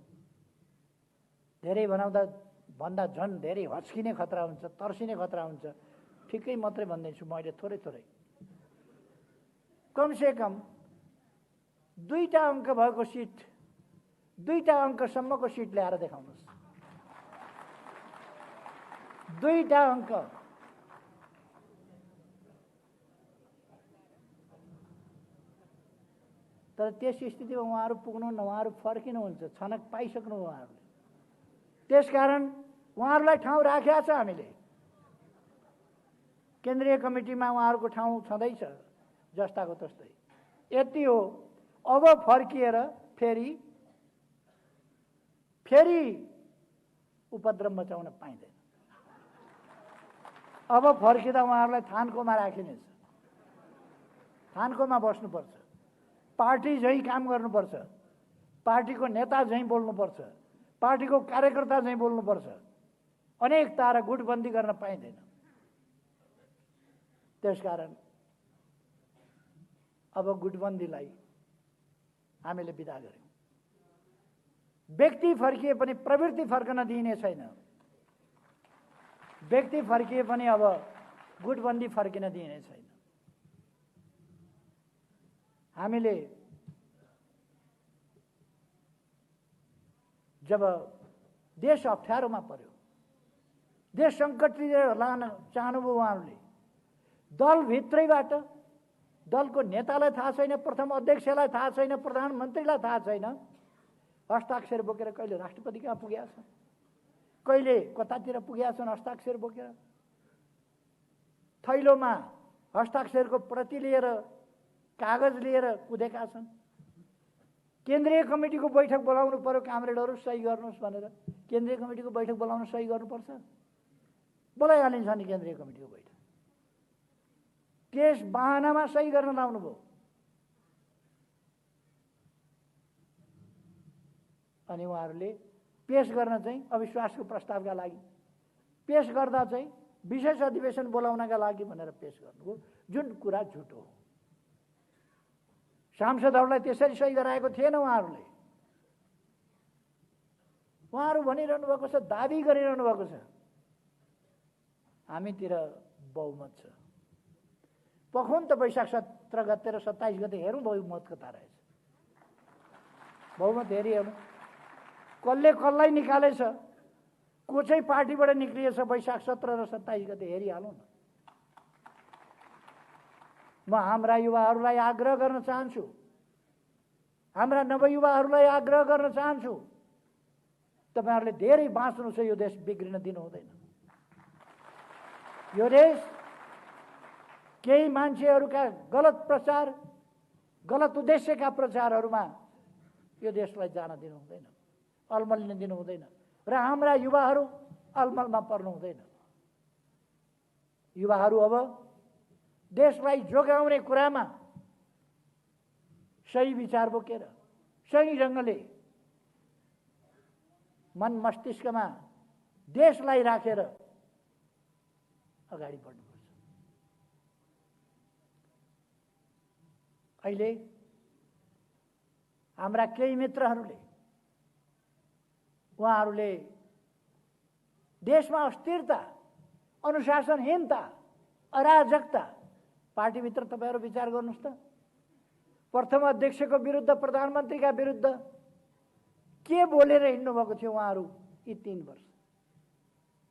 धेरै भन्दा झन् धेरै हच्किने खतरा हुन्छ, तर्सिने खतरा हुन्छ। ठिकै मात्रै भन्दैछु म अहिले, थोरै थोरै। कमसेकम 2टा अङ्क भएको सिट, 2टा अङ्कसम्मको सिट ल्याएर देखाउनुहोस्। 2टा अङ्क। तर त्यस स्थितिमा उहाँहरू पुग्नुहुन्न, उहाँहरू फर्किनुहुन्छ, छनक पाइसक्नु उहाँहरूले। त्यसकारण उहाँहरूलाई ठाउँ राखेका छ हामीले। केन्द्रीय कमिटीमा उहाँहरूको ठाउँ छँदैछ जस्ताको तस्तै। यति हो, अब फर्किएर फेरि उपद्रव मचाउन पाइँदैन। अब फर्किँदा उहाँहरूलाई थानकोमा राखिनेछ, थानकोमा बस्नुपर्छ, पार्टी झैँ काम गर्नुपर्छ, पार्टीको नेता झैँ बोल्नुपर्छ, पार्टीको कार्यकर्ता झैँ बोल्नुपर्छ। अनेकता र गुटबन्दी गर्न पाइँदैन। त्यसकारण अब गुटबन्दीलाई हामीले बिदा गर्यौँ। व्यक्ति फर्किए पनि प्रवृत्ति फर्कन दिइने छैन। व्यक्ति फर्किए पनि अब गुटबन्दी फर्किन दिइने छैन। हामीले जब देश अप्ठ्यारोमा पर्यो, देश सङ्कटतिर लान चाहनुभयो उहाँहरूले, दलभित्रैबाट दलको नेतालाई थाहा छैन, प्रथम अध्यक्षलाई थाहा छैन, प्रधानमन्त्रीलाई थाहा छैन, हस्ताक्षर बोकेर कहिले राष्ट्रपति कहाँ पुगेका छन्, कहिले कतातिर पुगेका छन् हस्ताक्षर बोकेर। थैलोमा हस्ताक्षरको प्रति लिएर, कागज लिएर कुदेका छन्। केन्द्रीय कमिटीको बैठक बोलाउनु पर्यो, कामरेडहरू सही गर्नुहोस् भनेर। केन्द्रीय कमिटीको बैठक बोलाउन सही गर्नुपर्छ, बोलाइहालिन्छ नि केन्द्रीय कमिटीको बैठक। केस बहानामा सही गर्न लाउनु भयो। अनि उहाँहरूले पेश गर्न चाहिँ अविश्वासको प्रस्तावका लागि पेश गर्दा चाहिँ विशेष अधिवेशन बोलाउनका लागि भनेर पेश गर्नुभयो, जुन कुरा झुटो हो। सांसदहरूलाई त्यसरी सही गराएको थिएन उहाँहरूले। उहाँहरू भनिरहनु भएको छ, दाबी गरिरहनु भएको छ हामीतिर बहुमत छ। पखौन त वैशाख 17 गते र 27 गते हेरौँ बहुमत कता रहेछ। बहुमत हेरिहेरौँ कसले कसलाई निकालेछ, को चाहिँ पार्टीबाट निक्लिएछ वैशाख 17 र 27 गते हेरिहालौँ न। म हाम्रा युवाहरूलाई आग्रह गर्न चाहन्छु, हाम्रा नवयुवाहरूलाई आग्रह गर्न चाहन्छु, तपाईहरुले धेरै बाँच्नु छ, यो देश बिग्रिन दिनु हुँदैन। यो देश केही मान्छेहरूका गलत प्रचार, गलत उद्देश्यका प्रचारहरूमा यो देशलाई जान दिनु हुँदैन, अलमल्न दिनु हुँदैन र हाम्रा युवाहरू अलमलमा पर्नु हुँदैन। युवाहरू अब देशलाई जोगाउने कुरामा सही विचार बोकेर, सही ढङ्गले मन मस्तिष्कमा देशलाई राखेर अगाडि बढ्नुपर्छ। अहिले हाम्रा केही मित्रहरूले उहाँहरूले देशमा अस्थिरता, अनुशासनहीनता, अराजकता, पार्टीभित्र तपाईहरु विचार गर्नुस् त, प्रथम अध्यक्षको विरुद्ध, प्रधानमन्त्रीका विरुद्ध के बोलेर हिँड्नु भएको थियो उहाँहरू यी 3 वर्ष?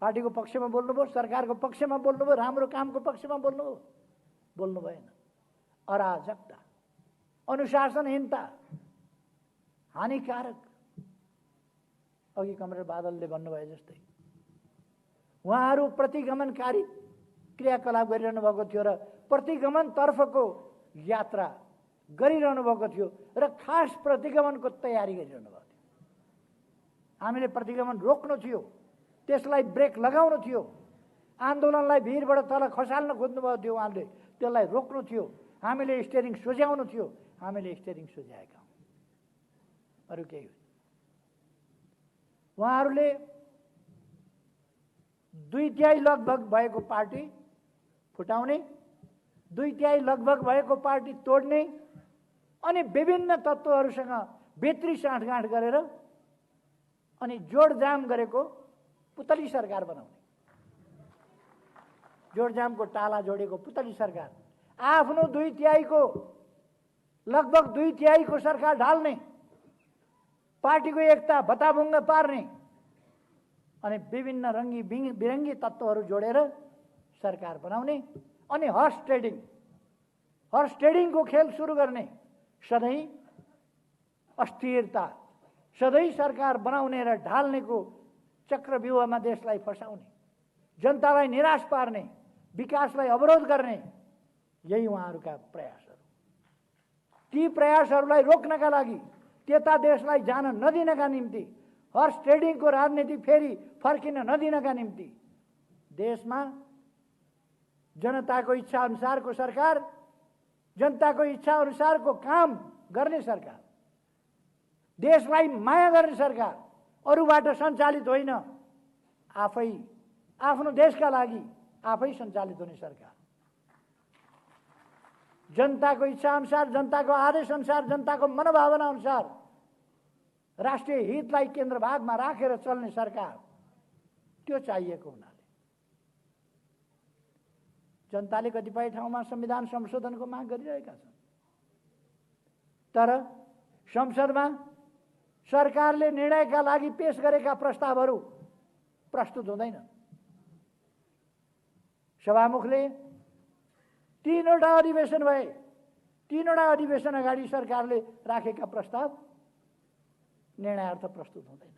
पार्टीको पक्षमा बोल्नुभयो, सरकारको पक्षमा बोल्नुभयो, राम्रो कामको पक्षमा बोल्नुभयो? बोल्नु भएन। अराजकता, अनुशासनहीनता, हानिकारक। अघि कमरेड बादलले भन्नुभयो जस्तै उहाँहरू प्रतिगमनकारी क्रियाकलाप गरिरहनु भएको थियो र प्रतिगमन तर्फको यात्रा गरिरहनु भएको थियो र खास प्रतिगमनको तयारी गरिरहनु भएको थियो। हामीले प्रतिगमन रोक्नु थियो, त्यसलाई ब्रेक लगाउनु थियो, आन्दोलनलाई भिरबाट तल खसाल्न खोज्नु भएको थियो उहाँले, त्यसलाई रोक्नु थियो, हामीले स्टेरिङ सोझ्याउनु थियो, हामीले स्टेरिङ सोझ्याएका हौं, अरु केही होइन। उहाँहरूले 2/3 लगभग भएको पार्टी फुटाउने, 2/3 लगभग भएको पार्टी तोड्ने अनि विभिन्न तत्त्वहरूसँग भित्री साँठगाँठ गरेर अनि जोडजाम गरेको पुतली सरकार बनाउने, जोडजामको टाला जोडेको पुतली सरकार, आफ्नो 2/3 को लगभग 2/3 को सरकार ढाल्ने, पार्टीको एकता भताभुङ्ग पार्ने अनि विभिन्न रङ्गी बिरङ्गी तत्त्वहरू जोडेर सरकार बनाउने अनि हर्स ट्रेडिङको खेल सुरु गर्ने, सधैँ अस्थिरता, सधैँ सरकार बनाउने र ढाल्नेको चक्रव्यूहमा देशलाई फसाउने, जनतालाई निराश पार्ने, विकासलाई अवरोध गर्ने, यही उहाँहरूका प्रयासहरू। ती प्रयासहरूलाई रोक्नका लागि, त्यता देशलाई जान नदिनका निम्ति, हर्स ट्रेडिङको राजनीति फेरि फर्किन नदिनका निम्ति देशमा जनताको इच्छा अनुसारको सरकार, जनताको इच्छा अनुसारको काम गर्ने सरकार, देशलाई माया गर्ने सरकार, अरूबाट सञ्चालित होइन, आफै आफ्नो देशका लागि आफै सञ्चालित हुने सरकार, जनताको इच्छा अनुसार, जनताको आदेश अनुसार, जनताको मनोभावना अनुसार राष्ट्रिय हितलाई केन्द्रभागमा राखेर चल्ने सरकार, त्यो चाहिएको हुनाले जनताले कतिपय ठाउँमा संविधान संशोधनको माग गरिरहेका छन्, तर संसदमा सरकारले निर्णयका लागि पेश गरेका प्रस्तावहरू प्रस्तुत हुँदैन। सभामुखले 3वटा अधिवेशन भए, 3वटा अधिवेशन अगाडि सरकारले राखेका प्रस्ताव निर्णयार्थ प्रस्तुत हुँदैन।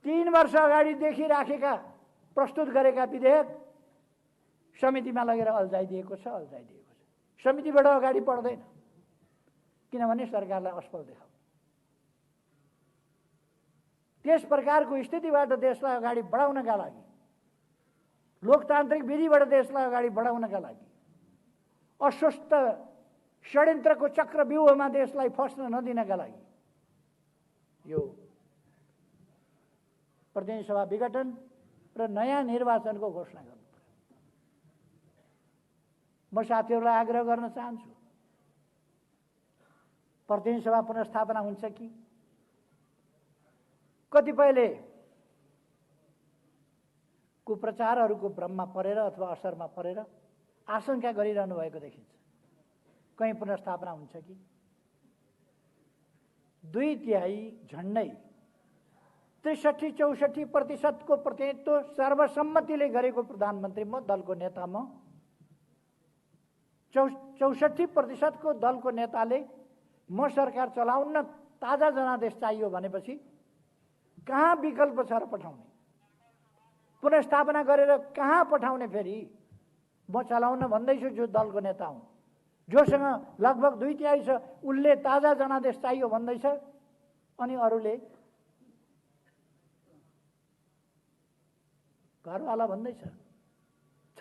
3 वर्ष अगाडिदेखि राखेका प्रस्तुत गरेका विधेयक समितिमा लगेर अल्झाइदिएको छ। समितिबाट अगाडि बढ्दैन, किनभने सरकारलाई असफल देखाउ। त्यस प्रकारको स्थितिबाट देशलाई अगाडि बढाउनका लागि, लोकतान्त्रिक विधिबाट देशलाई अगाडि बढाउनका लागि, अस्वस्थ षड्यन्त्रको चक्रव्यूहमा देशलाई फस्न नदिनका लागि यो प्रतिनिधि सभा विघटन र नयाँ निर्वाचनको घोषणा गर्नु पर्यो। म साथीहरूलाई आग्रह गर्न चाहन्छु, प्रतिनिधि सभा पुनर्स्थापना हुन्छ कि कतिपयले कुप्रचारहरूको भ्रममा परेर अथवा असरमा परेर आशंका गरिरहनु भएको देखिन्छ। कहीँ पुनर्स्थापना हुन्छ कि? 2/3 झन्डै 63-64% को प्रतिनिधित्व सर्वसम्मतिले गरेको प्रधानमन्त्री म, दलको नेता म, 64% को दलको नेताले म सरकार चलाउन ताजा जनादेश चाहियो भनेपछि कहाँ विकल्प छ र पठाउने? पुनर्स्थापना गरेर कहाँ पठाउने? फेरि म चलाउन भन्दैछु जो दलको नेता हुँ, जोसँग लगभग 2/3 छ, उसले ताजा जनादेश चाहियो भन्दैछ, अनि अरूले घरवाला भन्दैछ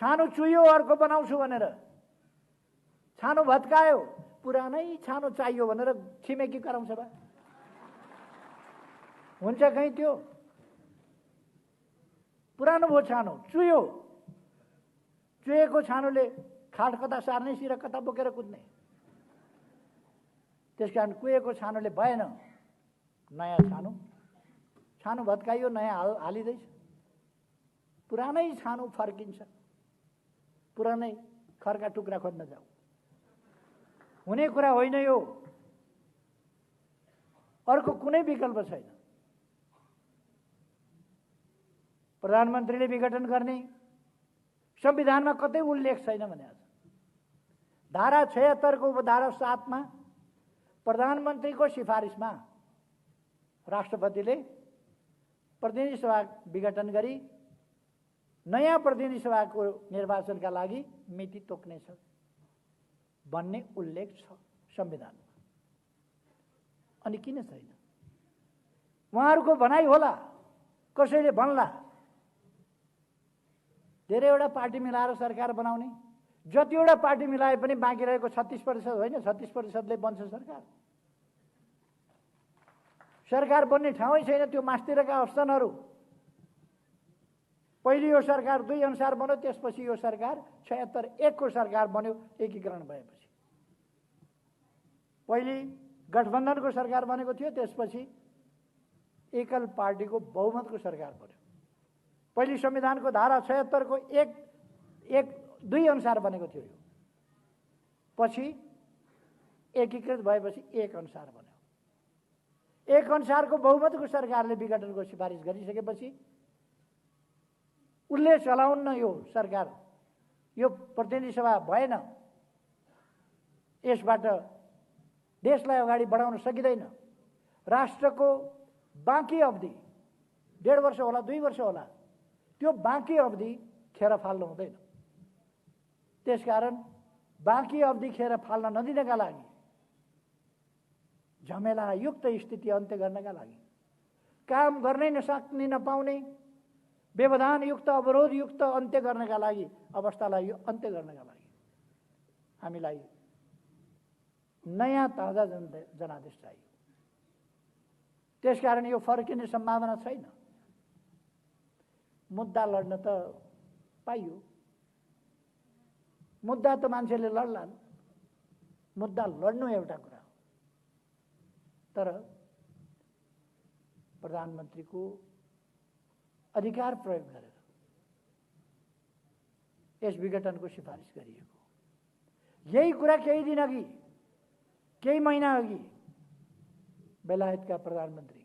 छानो चुयो अर्को बनाउँछु भनेर, छानो भत्कायो, पुरानै छानो चाहियो भनेर छिमेकी कराउँछ बा? हुन्छ कहीँ त्यो? पुरानो भयो छानो, चुयो, चुएको छानोले खाट कता सार्ने, सिर कता बोकेर कुद्ने? त्यसकारण कुहेको छानोले भएन, नयाँ छानो, छानो भत्काइयो, नयाँ हालिँदैछ। पुरानै छानो फर्किन्छ, पुरानै खरका टुक्रा खोज्न जाऊ, हुने कुरा होइन यो। अर्को कुनै विकल्प छैन। प्रधानमन्त्रीले विघटन गर्ने संविधानमा कतै उल्लेख छैन भने आज धारा 76 को उपधारा 7 मा प्रधानमन्त्रीको सिफारिसमा राष्ट्रपतिले प्रतिनिधि सभा विघटन गरी नयाँ प्रतिनिधि सभाको निर्वाचनका लागि मिति तोक्नेछ भन्ने उल्लेख छ संविधानमा। अनि किन छैन? उहाँहरूको भनाइ होला, कसैले भन्ला धेरैवटा पार्टी मिलाएर सरकार बनाउने, जतिवटा पार्टी मिलाए पनि बाँकी रहेको 36% होइन, 36%ले बन्छ सरकार। सरकार बन्ने ठाउँै छैन, त्यो मास्तिरका अप्सनहरू। पहिले यो सरकार 2 अनुसार बन्यो, त्यसपछि यो सरकार 76-1 को सरकार बन्यो एकीकरण भएपछि। पहिले गठबन्धनको सरकार बनेको थियो, त्यसपछि एकल पार्टीको बहुमतको सरकार बन्यो। पहिले संविधानको धारा 76 को 1-2 अनुसार बनेको थियो यो, पछि एकीकृत भएपछि 1 अनुसार बन्यो। 1 अनुसारको बहुमतको सरकारले विघटनको सिफारिस गरिसकेपछि उसले चलाउन्न यो सरकार, यो प्रतिनिधि सभा भएन, यसबाट देशलाई अगाडि बढाउन सकिँदैन। राष्ट्रको बाँकी अवधि 1.5 वर्ष होला, 2 वर्ष होला, त्यो बाँकी अवधि खेर फाल्नु हुँदैन। त्यसकारण बाँकी अवधि खेर फाल्न नदिनका लागि, झमेलायुक्त स्थिति अन्त्य गर्नका लागि, काम गर्नै नसक्ने नपाउने व्यवधानयुक्त अवरोधयुक्त अन्त्य गर्नका लागि, अवस्थालाई अन्त्य गर्नका लागि हामीलाई नयाँ ताजा जनादेश चाहियो। त्यसकारण यो फर्किने सम्भावना छैन। मुद्दा लड्न त पाइयो, मुद्दा त मान्छेले लड्लान्, मुद्दा लड्नु एउटा कुरा हो, तर प्रधानमन्त्रीको अधिकार प्रयोग गरेर यस विघटनको सिफारिस गरिएको। यही कुरा केही दिन अघि, केही महिना अघि बेलायतका प्रधानमन्त्री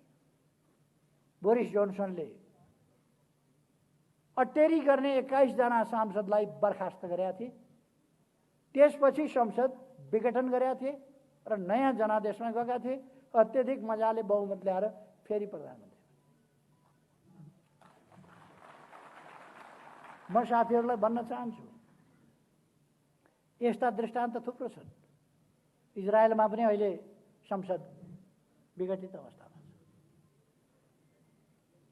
बोरिस जोन्सनले अटेरी गर्ने 21 जना सांसदलाई बर्खास्त गरेका थिए। त्यसपछि संसद विघटन गरेका थिए र नयाँ जनादेशमा गएका थिए। अत्यधिक मजाले बहुमत ल्याएर फेरि प्रधानमन्त्री। म साथीहरूलाई भन्न चाहन्छु, यस्ता दृष्टान्त थुप्रो छन्। इजरायलमा पनि अहिले संसद विघटित अवस्थामा छ।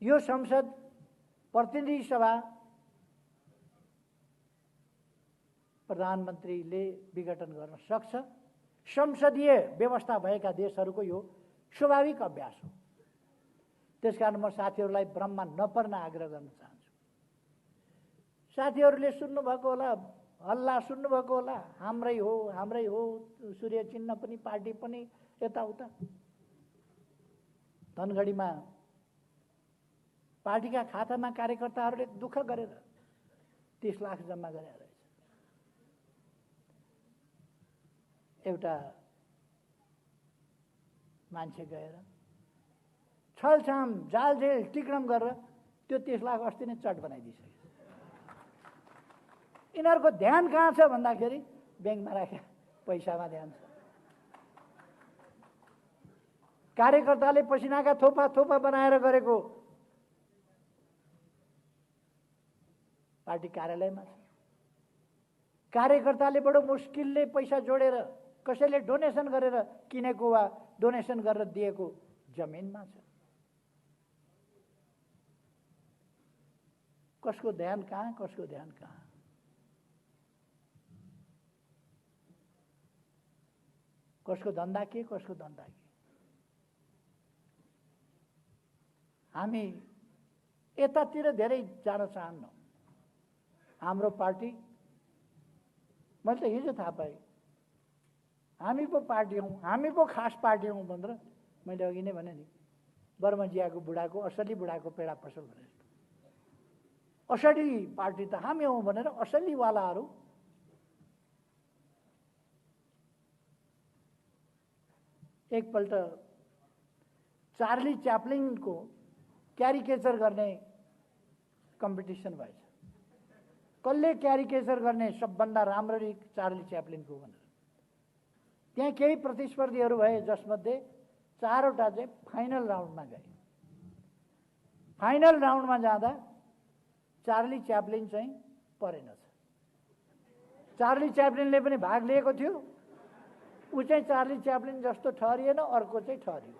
यो संसद प्रतिनिधि सभा प्रधानमन्त्रीले विघटन गर्न सक्छ। संसदीय व्यवस्था भएका देशहरूको यो स्वाभाविक अभ्यास हो। त्यसकारण म साथीहरूलाई भ्रममा नपर्न आग्रह गर्न चाहन्छु। साथीहरूले सुन्नुभएको होला, हल्ला सुन्नुभएको होला, हाम्रै हो हाम्रै हो, सूर्य चिन्ह पनि पार्टी पनि यताउता। धनगढीमा पार्टीका खातामा कार्यकर्ताहरूले दुःख गरेर 30 लाख जम्मा गरेर रहेछ। एउटा मान्छे गएर छलछाम जालझेल टिक्रम गरेर त्यो 30 लाख अस्ति नै चट बनाइदिइसक्यो। यिनीहरूको ध्यान कहाँ छ भन्दाखेरि ब्याङ्कमा राखेका पैसामा ध्यान छ। कार्यकर्ताले पसिनाका थोपा थोपा बनाएर गरेको पार्टी कार्यालयमा छ। कार्यकर्ताले बडो मुस्किलले पैसा जोडेर कसैले डोनेसन गरेर किनेको वा डोनेसन गरेर दिएको जमिनमा छ। कसको ध्यान कहाँ, कसको ध्यान कहाँ? कसको धन्दा के, कसको धन्दा के? हामी यतातिर धेरै जान चाहन्नौँ। हाम्रो पार्टी, मैले त हिजो थाहा पाएँ, हामी पो पार्टी हौँ, हामी पो खास पार्टी हौँ भनेर मैले अघि नै भने नि, बर्मजियाको बुढाको असली बुढाको पेडा पसल भने जस्तो। असली पार्टी त हामी हौँ भनेर असलीवालाहरू एकपल्ट चार्ली च्याप्लिनको क्यारिकेचर गर्ने कम्पिटिसन भएछ। कसले क्यारिकेचर गर्ने सबभन्दा राम्ररी चार्ली च्याप्लिनको भनेर। त्यहाँ केही प्रतिस्पर्धीहरू भए जसमध्ये 4वटा चाहिँ फाइनल राउन्डमा गए। फाइनल राउन्डमा जाँदा चार्ली च्याप्लिन चाहिँ परेनछ। चार्ली च्याप्लिनले पनि भाग लिएको थियो, ऊ चाहिँ चार्ली च्याप्लिन जस्तो ठहरिएन, अर्को चाहिँ ठहरियो।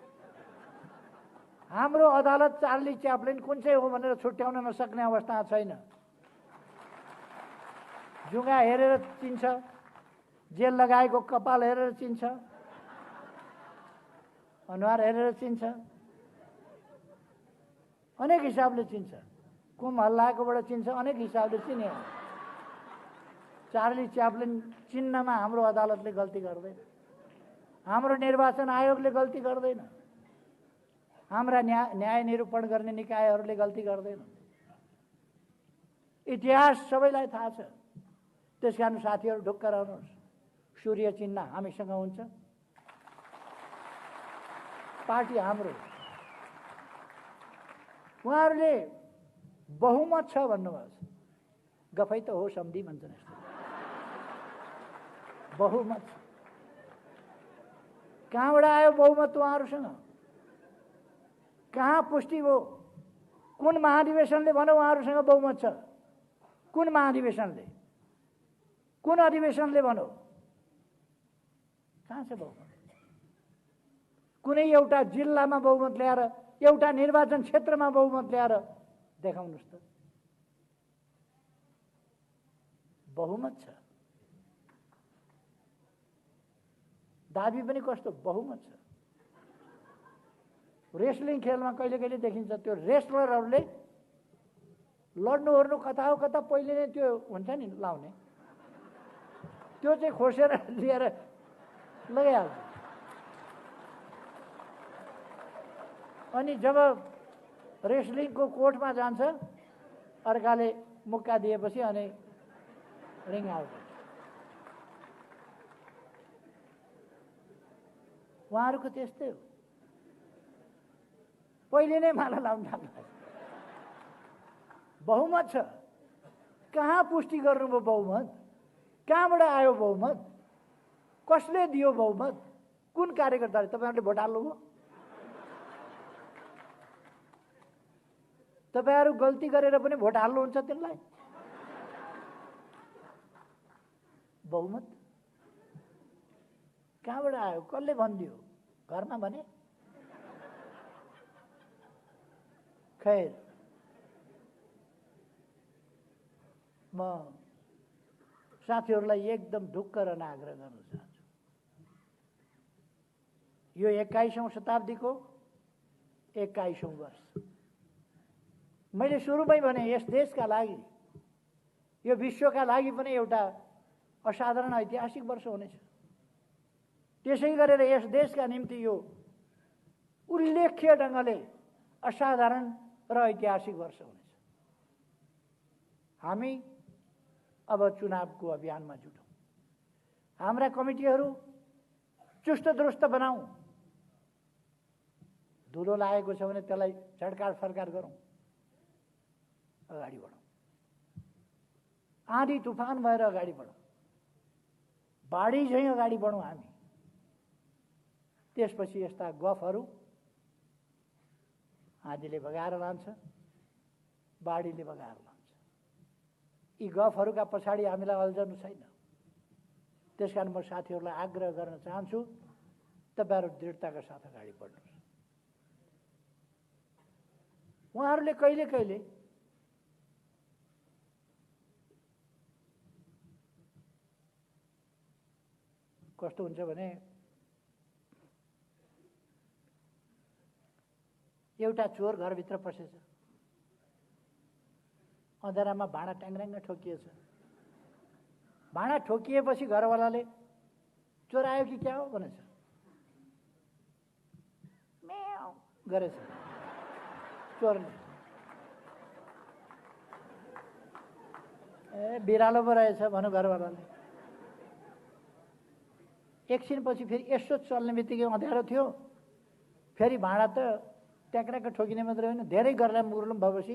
हाम्रो अदालत चार्ली च्याप्लिन कुन चाहिँ हो भनेर छुट्याउन नसक्ने अवस्था छैन। जुगा हेरेर चिन्छ, जेल लगाएको कपाल हेरेर चिन्छ, अनुहार हेरेर चिन्छ, अनेक हिसाबले चिन्छ। कुम हल्लाएकोबाट चिन्छ, अनेक हिसाबले चिने। चार्ली च्याप्लिन चिन्नमा हाम्रो अदालतले गल्ती गर्दैन, हाम्रो निर्वाचन आयोगले गल्ती गर्दैन, हाम्रा न्याय निरूपण गर्ने निकायहरूले गल्ती गर्दैन। इतिहास सबैलाई थाहा छ। त्यसकारण साथीहरू ढुक्क रहनुहोस्, सूर्य चिन्ह हामीसँग हुन्छ, पार्टी हाम्रो। उहाँहरूले बहुमत छ भन्नुभएको छ, गफै त हो सम्धि भन्छन् यस्तो। बहुमत कहाँबाट आयो बहुमत उहाँहरूसँग? कहाँ पुष्टि हो? कुन महाधिवेशनले भन्यो उहाँहरूसँग बहुमत छ? कुन महाधिवेशनले, कुन अधिवेशनले भन्यो? कहाँ छ बहुमत? कुनै एउटा जिल्लामा बहुमत ल्याएर, एउटा निर्वाचन क्षेत्रमा बहुमत ल्याएर देखाउनुहोस् त। बहुमत छ, दाबी पनि कस्तो बहुमत छ। रेस्लिङ खेलमा कहिले कहिले देखिन्छ त्यो रेस्लरहरूले लड्नु ओर्नु कता हो कता पहिले नै त्यो हुन्छ नि लाउने, त्यो चाहिँ खोसेर लिएर लगाइहाल्छ। अनि जब रेस्लिङको कोर्टमा जान्छ, अर्काले मुक्का दिएपछि अनि रिङ आउट। उहाँहरूको त्यस्तै हो, पहिले नै माला लाउन थाल्नु। बहुमत छ, कहाँ पुष्टि गर्नुभयो बहुमत? कहाँबाट आयो बहुमत? कसले दियो बहुमत? कुन कार्यकर्ताले? तपाईँहरूले भोट हाल्नुभयो? तपाईँहरू गल्ती गरेर पनि भोट हाल्नुहुन्छ त्यसलाई? बहुमत कहाँबाट आयो? कसले भनिदियो? घरमा भने? खैर, म साथीहरूलाई एकदम ढुक्क रहन आग्रह गर्न चाहन्छु। यो 21औं शताब्दीको 21औं वर्ष। मैले सुरुमै भने यस देशका लागि, यो विश्वका लागि पनि एउटा असाधारण ऐतिहासिक वर्ष हुनेछ। त्यसै गरेर यस देशका निम्ति यो उल्लेख्य ढङ्गले असाधारण र ऐतिहासिक वर्ष हुनेछ। हामी अब चुनावको अभियानमा जुटौँ। हाम्रा कमिटीहरू चुस्त दुरुस्त बनाऊ। धुलो लागेको छ भने त्यसलाई झड्काड फर्काड गरौँ, अगाडि बढौँ। आँधी तुफान भएर अगाडि बढौँ, बाढी झैँ अगाडि बढौँ हामी। त्यसपछि यस्ता गफहरू आँधीले बगाएर लान्छ, बाढीले बगाएर लान्छ। यी गफहरूका पछाडि हामीलाई अल्झनु छैन। त्यसकारण म साथीहरूलाई आग्रह गर्न चाहन्छु, तपाईहरु दृढताका साथ अगाडि बढ्नुहोस्। उहाँहरूले कहिले कहिले कस्तो हुन्छ भने एउटा चोर घरभित्र पसेछ, अँध्यारामा भाँडा ट्याङ्ग्राङ्ग ठोकिएछ। भाँडा ठोकिएपछि घरवालाले चोर आयो कि क्या हो भनेछ। म्याउ गरेछ चोरले। ए बिरालो पो रहेछ भन्नु घरवालाले। एकछिनपछि फेरि यसो चल्ने बित्तिकै अँध्यारो थियो, फेरि भाँडा त ट्याक्राक ठोकिने मात्रै होइन, धेरै गरेर मुर्लुम भएपछि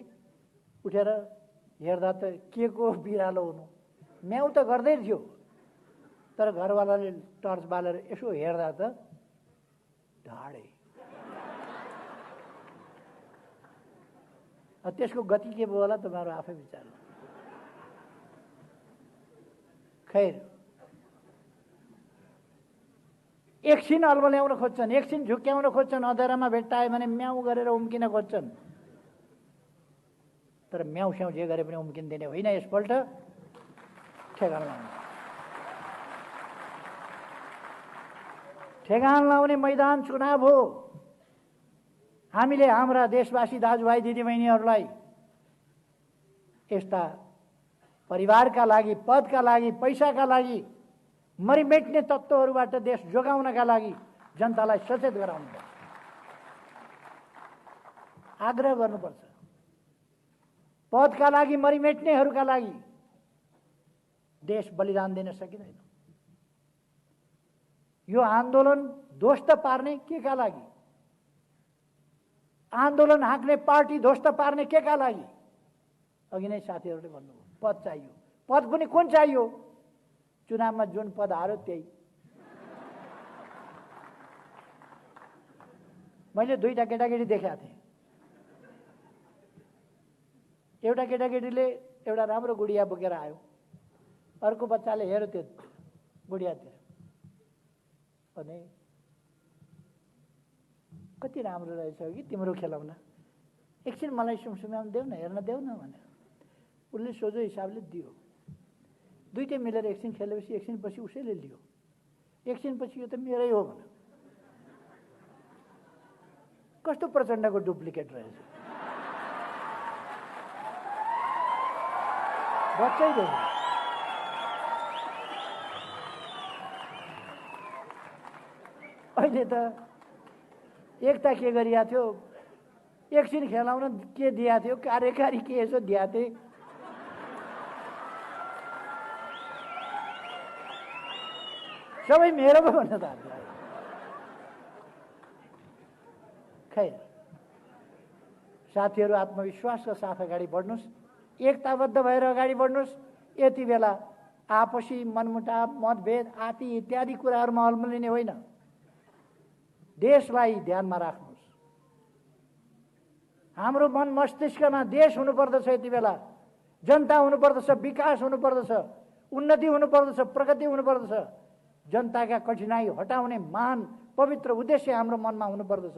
उठेर हेर्दा त के को बिरालो हुनु, म्याउ त गर्दै थियो। तर घरवालाले टर्च बालेर यसो हेर्दा त ढाडे। त्यसको गति के भयो होला तपाईँहरू आफै विचार गर्नु। खैर, एकछिन अल्मल्याउन खोज्छन्, एकछिन झुक्क्याउन खोज्छन्, अँध्यारामा भेट्टायो भने म्याउ गरेर उम्किन खोज्छन्। तर म्याउ स्याउ जे गरे पनि उम्किँदैन होइन। यसपल्ट ठेगान लाउने, ठेगान लाउने मैदान चुनाव हो। हामीले हाम्रा देशवासी दाजुभाइ दिदीबहिनीहरूलाई यस्ता परिवारका लागि, पदका लागि, पैसाका लागि मरिमेट्ने तत्त्वहरूबाट देश जोगाउनका लागि जनतालाई सचेत गराउनुपर्छ, आग्रह गर्नुपर्छ। पदका लागि मरिमेट्नेहरूका लागि देश बलिदान दिन सकिँदैन। यो आन्दोलन ध्वस्त पार्ने के का लागि, आन्दोलन हाँक्ने पार्टी ध्वस्त पार्ने के का लागि। अघि नै साथीहरूले भन्नुभयो पद चाहियो। पद पनि कुन चाहियो? चुनावमा जुन पद हार्यो त्यही। मैले दुईटा केटाकेटी देखेका थिएँ। एउटा केटाकेटीले एउटा राम्रो गुडिया बोकेर आयो, अर्को बच्चाले हेऱ्यो त्यो गुडियातिर भने कति राम्रो रहेछ कि तिम्रो खेलाउन, एकछिन मलाई सुमसुम्याउन देऊ न, हेर्न देऊ न भनेर उसले सोझो हिसाबले दियो। दुईटै मिलेर एकछिन खेलेपछि एकछिनपछि उसैले लियो, एकछिनपछि यो त मेरै हो भने। कस्तो प्रचण्डको डुप्लिकेट रहेछ। बच्चै देऊ। अहिले त एकता के गरिया थियो, एकछिन खेलाउन के दिया थियो, कार्यकारी के यसो दिया थिए। सबै मेरो पो भन्न थाल्यो। खैर, साथीहरू आत्मविश्वासका साथ अगाडि बढ्नुहोस्, एकताबद्ध भएर अगाडि बढ्नुहोस्। यति बेला आपसी मनमुटाव, मतभेद आदि इत्यादि कुराहरूमा अल्मलिने होइन। देशलाई ध्यानमा राख्नुहोस्। हाम्रो मन मस्तिष्कमा देश हुनुपर्दछ। यति बेला जनता हुनुपर्दछ, विकास हुनुपर्दछ, उन्नति हुनुपर्दछ, प्रगति हुनुपर्दछ। जनताका कठिनाई हटाउने महान पवित्र उद्देश्य हाम्रो मनमा हुनुपर्दछ।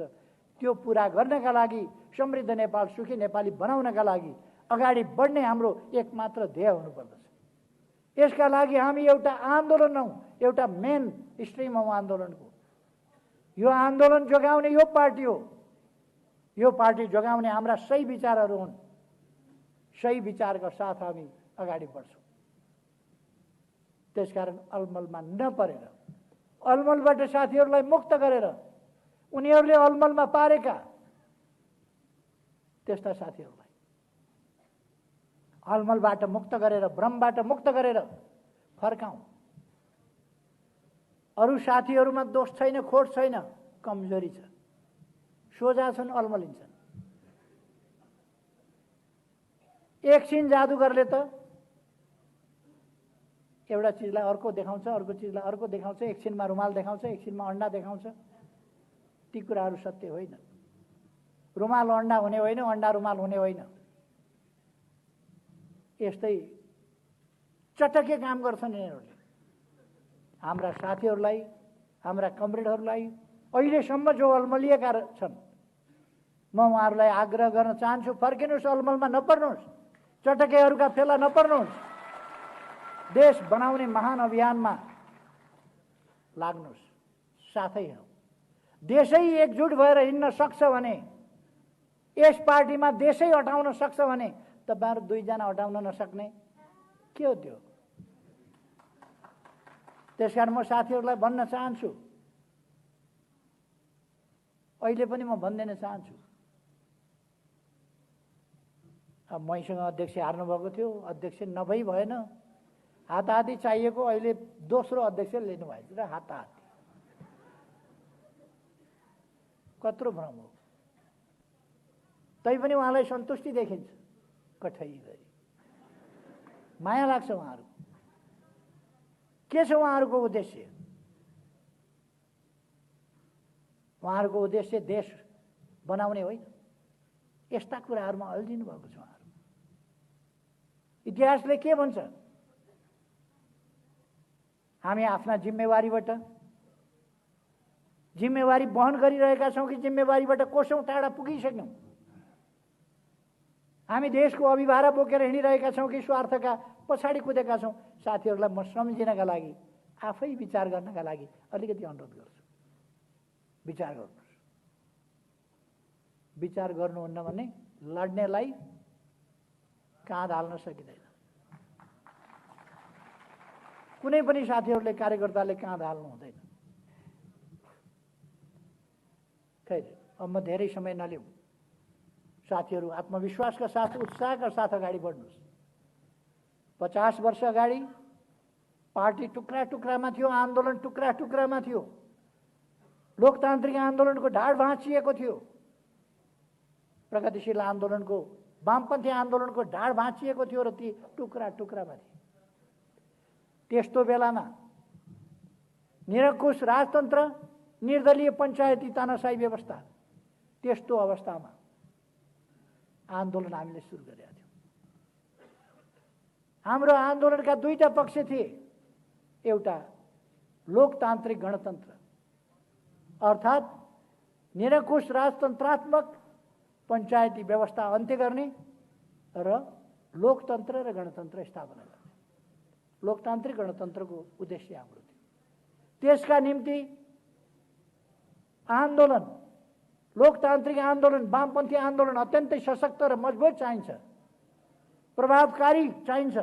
त्यो पूरा गर्नका लागि, समृद्ध नेपाल, सुखी नेपाली बनाउनका लागि अगाडि बढ्ने हाम्रो एकमात्र ध्येय हुनुपर्दछ। यसका लागि हामी एउटा आन्दोलन हौँ, एउटा मेन स्ट्रिम हौँ आन्दोलनको। यो आन्दोलन जोगाउने यो पार्टी हो। यो पार्टी जोगाउने हाम्रा सही विचारहरू हुन्। सही विचारका साथ हामी अगाडि बढ्छौँ। त्यसकारण अलमलमा नपरेर, अलमलबाट साथीहरूलाई मुक्त गरेर, उनीहरूले अलमलमा पारेका त्यस्ता साथीहरूलाई अलमलबाट मुक्त गरेर, भ्रमबाट मुक्त गरेर फर्काउँ। अरू साथीहरूमा दोष छैन, खोट छैन, कमजोरी छ, सोझा छन्, अलमलिन्छन्। एकछिन जादुगरले त एउटा चिजलाई अर्को देखाउँछ, अर्को चिजलाई अर्को देखाउँछ, एकछिनमा रुमाल देखाउँछ, एकछिनमा अन्डा देखाउँछ। ती कुराहरू सत्य होइन। रुमाल अन्डा हुने होइन, अन्डा रुमाल हुने होइन। यस्तै चटके काम गर्छन् यिनीहरूले। हाम्रा साथीहरूलाई, हाम्रा कमरेडहरूलाई अहिलेसम्म जो अलमलिएका छन्, म उहाँहरूलाई आग्रह गर्न चाहन्छु, फर्किनुहोस्, अलमलमा नपर्नुहोस्, चटकेहरूका फेला नपर्नुहोस्, देश बनाउने महान अभियानमा लाग्नुहोस्, साथै हो। देशै एकजुट भएर हिँड्न सक्छ भने, यस पार्टीमा देशै हटाउन सक्छ भने तपाईहरु दुईजना हटाउन नसक्ने के हो त्यो? त्यसकारण म साथीहरूलाई भन्न चाहन्छु, अहिले पनि म भन्दैन चाहन्छु, अब मैसँग अध्यक्ष हार्नु भएको थियो, अध्यक्ष नभई भएन, हाताहाती चाहिएको, अहिले दोस्रो अध्यक्ष लिनु भएको र हाताहाती कत्रो भ्रम हो। तैपनि उहाँलाई सन्तुष्टि देखिन्छ, कठै गरी माया लाग्छ। उहाँहरू के छ उहाँहरूको उद्देश्य? उहाँहरूको उद्देश्य देश बनाउने होइन, यस्ता कुराहरूमा अल्झिनु भएको छ उहाँहरू। इतिहासले के भन्छ? हामी आफ्ना जिम्मेवारी वहन गरिरहेका छौं कि जिम्मेवारीबाट कोसौं टाढा पुगिसक्यौं? हामी देशको अभिभारा बोकेर हिँडिरहेका छौं कि स्वार्थका पछाडि कुदेका छौं? साथीहरूलाई म सम्झिनका लागि, आफै विचार गर्नका लागि अलिकति अनुरोध गर्छु, विचार गर्नुहोस्। विचार गर्नुहुन्न भने लड्नेलाई काँध हाल्न सकिँदैन। कुनै पनि साथीहरूले, कार्यकर्ताले काँध हाल्नु हुँदैन। खैर, अब म धेरै समय नलिउँ। साथीहरू आत्मविश्वासका साथ, उत्साहका साथ अगाडि बढ्नुहोस्। 50 वर्ष अगाडि पार्टी टुक्रा टुक्रामा थियो, आन्दोलन टुक्रा टुक्रामा थियो, लोकतान्त्रिक आन्दोलनको ढाड भाँचिएको थियो, प्रगतिशील आन्दोलनको, वामपन्थी आन्दोलनको ढाड भाँचिएको थियो र ती टुक्रा टुक्रामा थिए। त्यस्तो बेलामा निरङ्कुश राजतन्त्र, निर्दलीय पञ्चायती तानाशाही व्यवस्था, त्यस्तो अवस्थामा आन्दोलन हामीले सुरु गरेका थियौँ। हाम्रो आन्दोलनका दुईटा पक्ष थिए। एउटा लोकतान्त्रिक गणतन्त्र, अर्थात् निरङ्कुश राजतन्त्रात्मक पञ्चायती व्यवस्था अन्त्य गर्ने र लोकतन्त्र र गणतन्त्र स्थापना गर्ने। लोकतान्त्रिक गणतन्त्रको उद्देश्य हाम्रो थियो। त्यसका निम्ति आन्दोलन, लोकतान्त्रिक आन्दोलन, वामपन्थी आन्दोलन अत्यन्तै सशक्त र मजबुत चाहिन्छ, प्रभावकारी चाहिन्छ,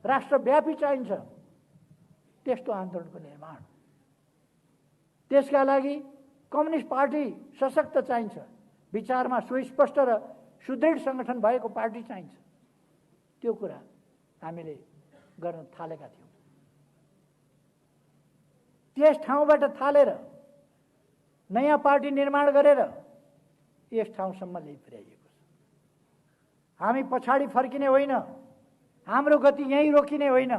राष्ट्रव्यापी चाहिन्छ। त्यस्तो आन्दोलनको निर्माण, त्यसका लागि कम्युनिस्ट पार्टी सशक्त चाहिन्छ, विचारमा सुस्पष्ट र सुदृढ संगठन भएको पार्टी चाहिन्छ। त्यो कुरा हामीले गर्न थालेका थियौँ। त्यस ठाउँबाट थालेर नयाँ पार्टी निर्माण गरेर यस ठाउँसम्म ल्याइ पुर्याइएको छ। हामी पछाडि फर्किने होइन, हाम्रो गति यहीँ रोकिने होइन,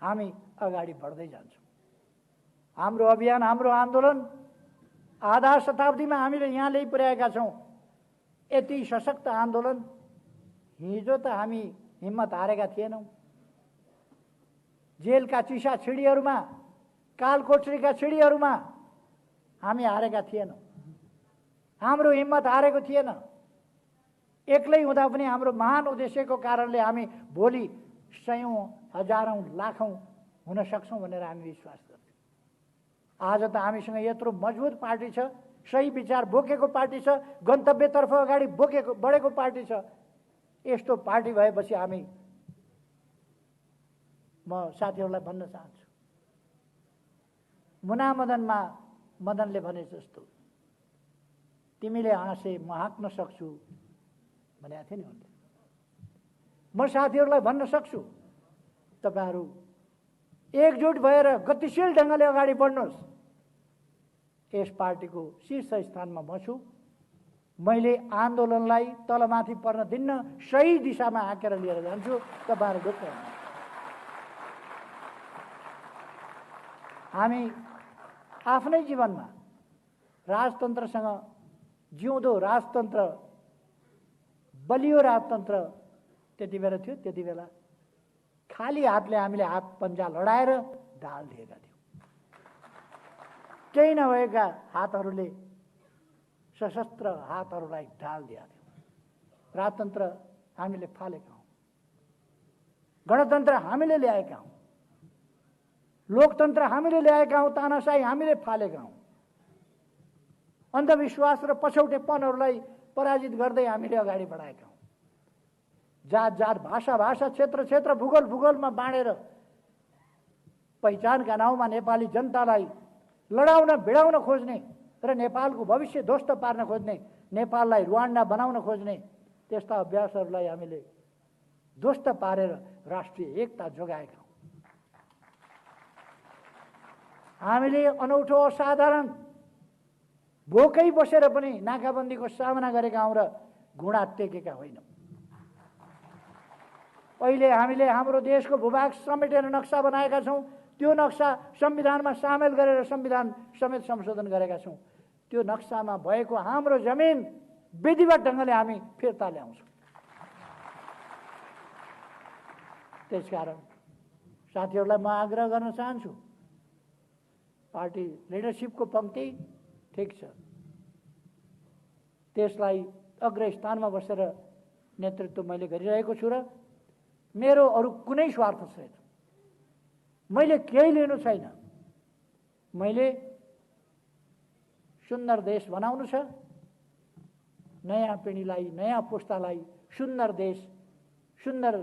हामी अगाडि बढ्दै जान्छौँ। हाम्रो अभियान, हाम्रो आन्दोलन आधा शताब्दीमा हामीले यहाँ ल्याइ पुर्याएका छौँ। यति सशक्त आन्दोलन हिजो त हामी हिम्मत हारेका थिएनौँ। जेलका चिसा छिडीहरूमा, कालकोठरीका छिडीहरूमा हामी हारेका थिएनौँ। हाम्रो हिम्मत हारेको थिएन। एक्लै हुँदा पनि हाम्रो महान उद्देश्यको कारणले हामी भोलि सयौं, हजारौं, लाखौं हुन सक्छौं भनेर हामी विश्वास गर्थ्यौँ। आज त हामीसँग यत्रो मजबुत पार्टी छ, सही विचार बोकेको पार्टी छ, गन्तव्यतर्फ अगाडि बढेको पार्टी छ। यस्तो पार्टी भएपछि हामी, म साथीहरूलाई भन्न चाहन्छु, मुना मदनमा मदनले भने जस्तो, तिमीले हाँसे म हाँक्न सक्छु, भनेको थिएँ नि उनले। म साथीहरूलाई भन्न सक्छु, तपाईँहरू एकजुट भएर गतिशील ढङ्गले अगाडि बढ्नुहोस्। यस पार्टीको शीर्ष स्थानमा म छु। मैले आन्दोलनलाई तलमाथि पर्न दिन्न, सही दिशामा हाकेर लिएर जान्छु। तपाईँहरू ढुक्क हुनु। हामी आफ्नै जीवनमा राजतन्त्रसँग जिउँदो राजतन्त्र, बलियो राजतन्त्र त्यति बेला थियो। त्यति बेला खाली हातले हामीले हात पन्जा लडाएर ढाल दिएका थियौँ। केही नभएका हातहरूले, सशस्त्र हातहरूलाई ढाल दिएका थियौँ। राजतन्त्र हामीले फालेका हौँ, गणतन्त्र हामीले ल्याएका हौँ, लोकतन्त्र हामीले ल्याएका हौँ, तानाशाही हामीले फालेका हौँ। अन्धविश्वास र पछौटेपनहरूलाई पराजित गर्दै हामीले अगाडि बढाएका हौँ। जात जात, भाषा भाषा, क्षेत्र क्षेत्र, भूगोल भूगोलमा बाँडेर पहिचानका नाउँमा नेपाली जनतालाई लडाउन भिडाउन खोज्ने र नेपालको भविष्य ध्वस्त पार्न खोज्ने, नेपाललाई रुवान्डा बनाउन खोज्ने त्यस्ता अभ्यासहरूलाई हामीले ध्वस्त पारेर राष्ट्रिय एकता जोगाएका हौँ। हामीले अनौठो, असाधारण, भोकै बसेर पनि नाकाबन्दीको सामना गरेका हौँ र घुँडा टेकेका होइनौँ। अहिले हामीले हाम्रो देशको भूभाग समेटेर नक्सा बनाएका छौँ। त्यो नक्सा संविधानमा सामेल गरेर संविधान समेत संशोधन गरेका छौँ। त्यो नक्सामा भएको हाम्रो जमिन विधिवत ढङ्गले हामी फिर्ता ल्याउँछौँ। त्यसकारण साथीहरूलाई म आग्रह गर्न चाहन्छु, पार्टी लिडरसिपको पङ्क्ति ठिक छ, त्यसलाई अग्रस्थानमा बसेर नेतृत्व मैले गरिरहेको छु र मेरो अरू कुनै स्वार्थ छैन। मैले केही लिनु छैन। मैले सुन्दर देश बनाउनु छ, नयाँ पिँढीलाई, नयाँ पुस्तालाई सुन्दर देश, सुन्दर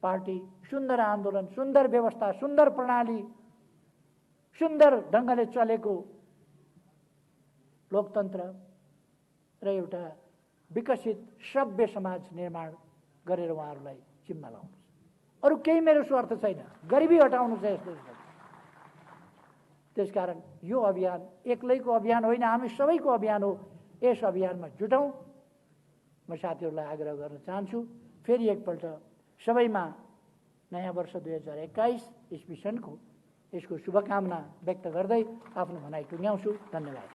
पार्टी, सुन्दर आन्दोलन, सुन्दर व्यवस्था, सुन्दर प्रणाली, सुन्दर ढङ्गले चलेको लोकतन्त्र र एउटा विकसित सभ्य समाज निर्माण गरेर उहाँहरूलाई जिम्मा लाउनुहोस्। अरू केही मेरो स्वार्थ छैन। गरिबी हटाउनु छ यस देशबाट। त्यसकारण यो अभियान एक्लैको अभियान होइन, हामी सबैको अभियान हो। यस अभियानमा जुटौँ। म साथीहरूलाई आग्रह गर्न चाहन्छु, फेरि एकपल्ट सबैमा नयाँ वर्ष 2021 इस्वी सनको यसको शुभकामना व्यक्त गर्दै आफ्नो भनाइ टुङ्ग्याउँछु। धन्यवाद।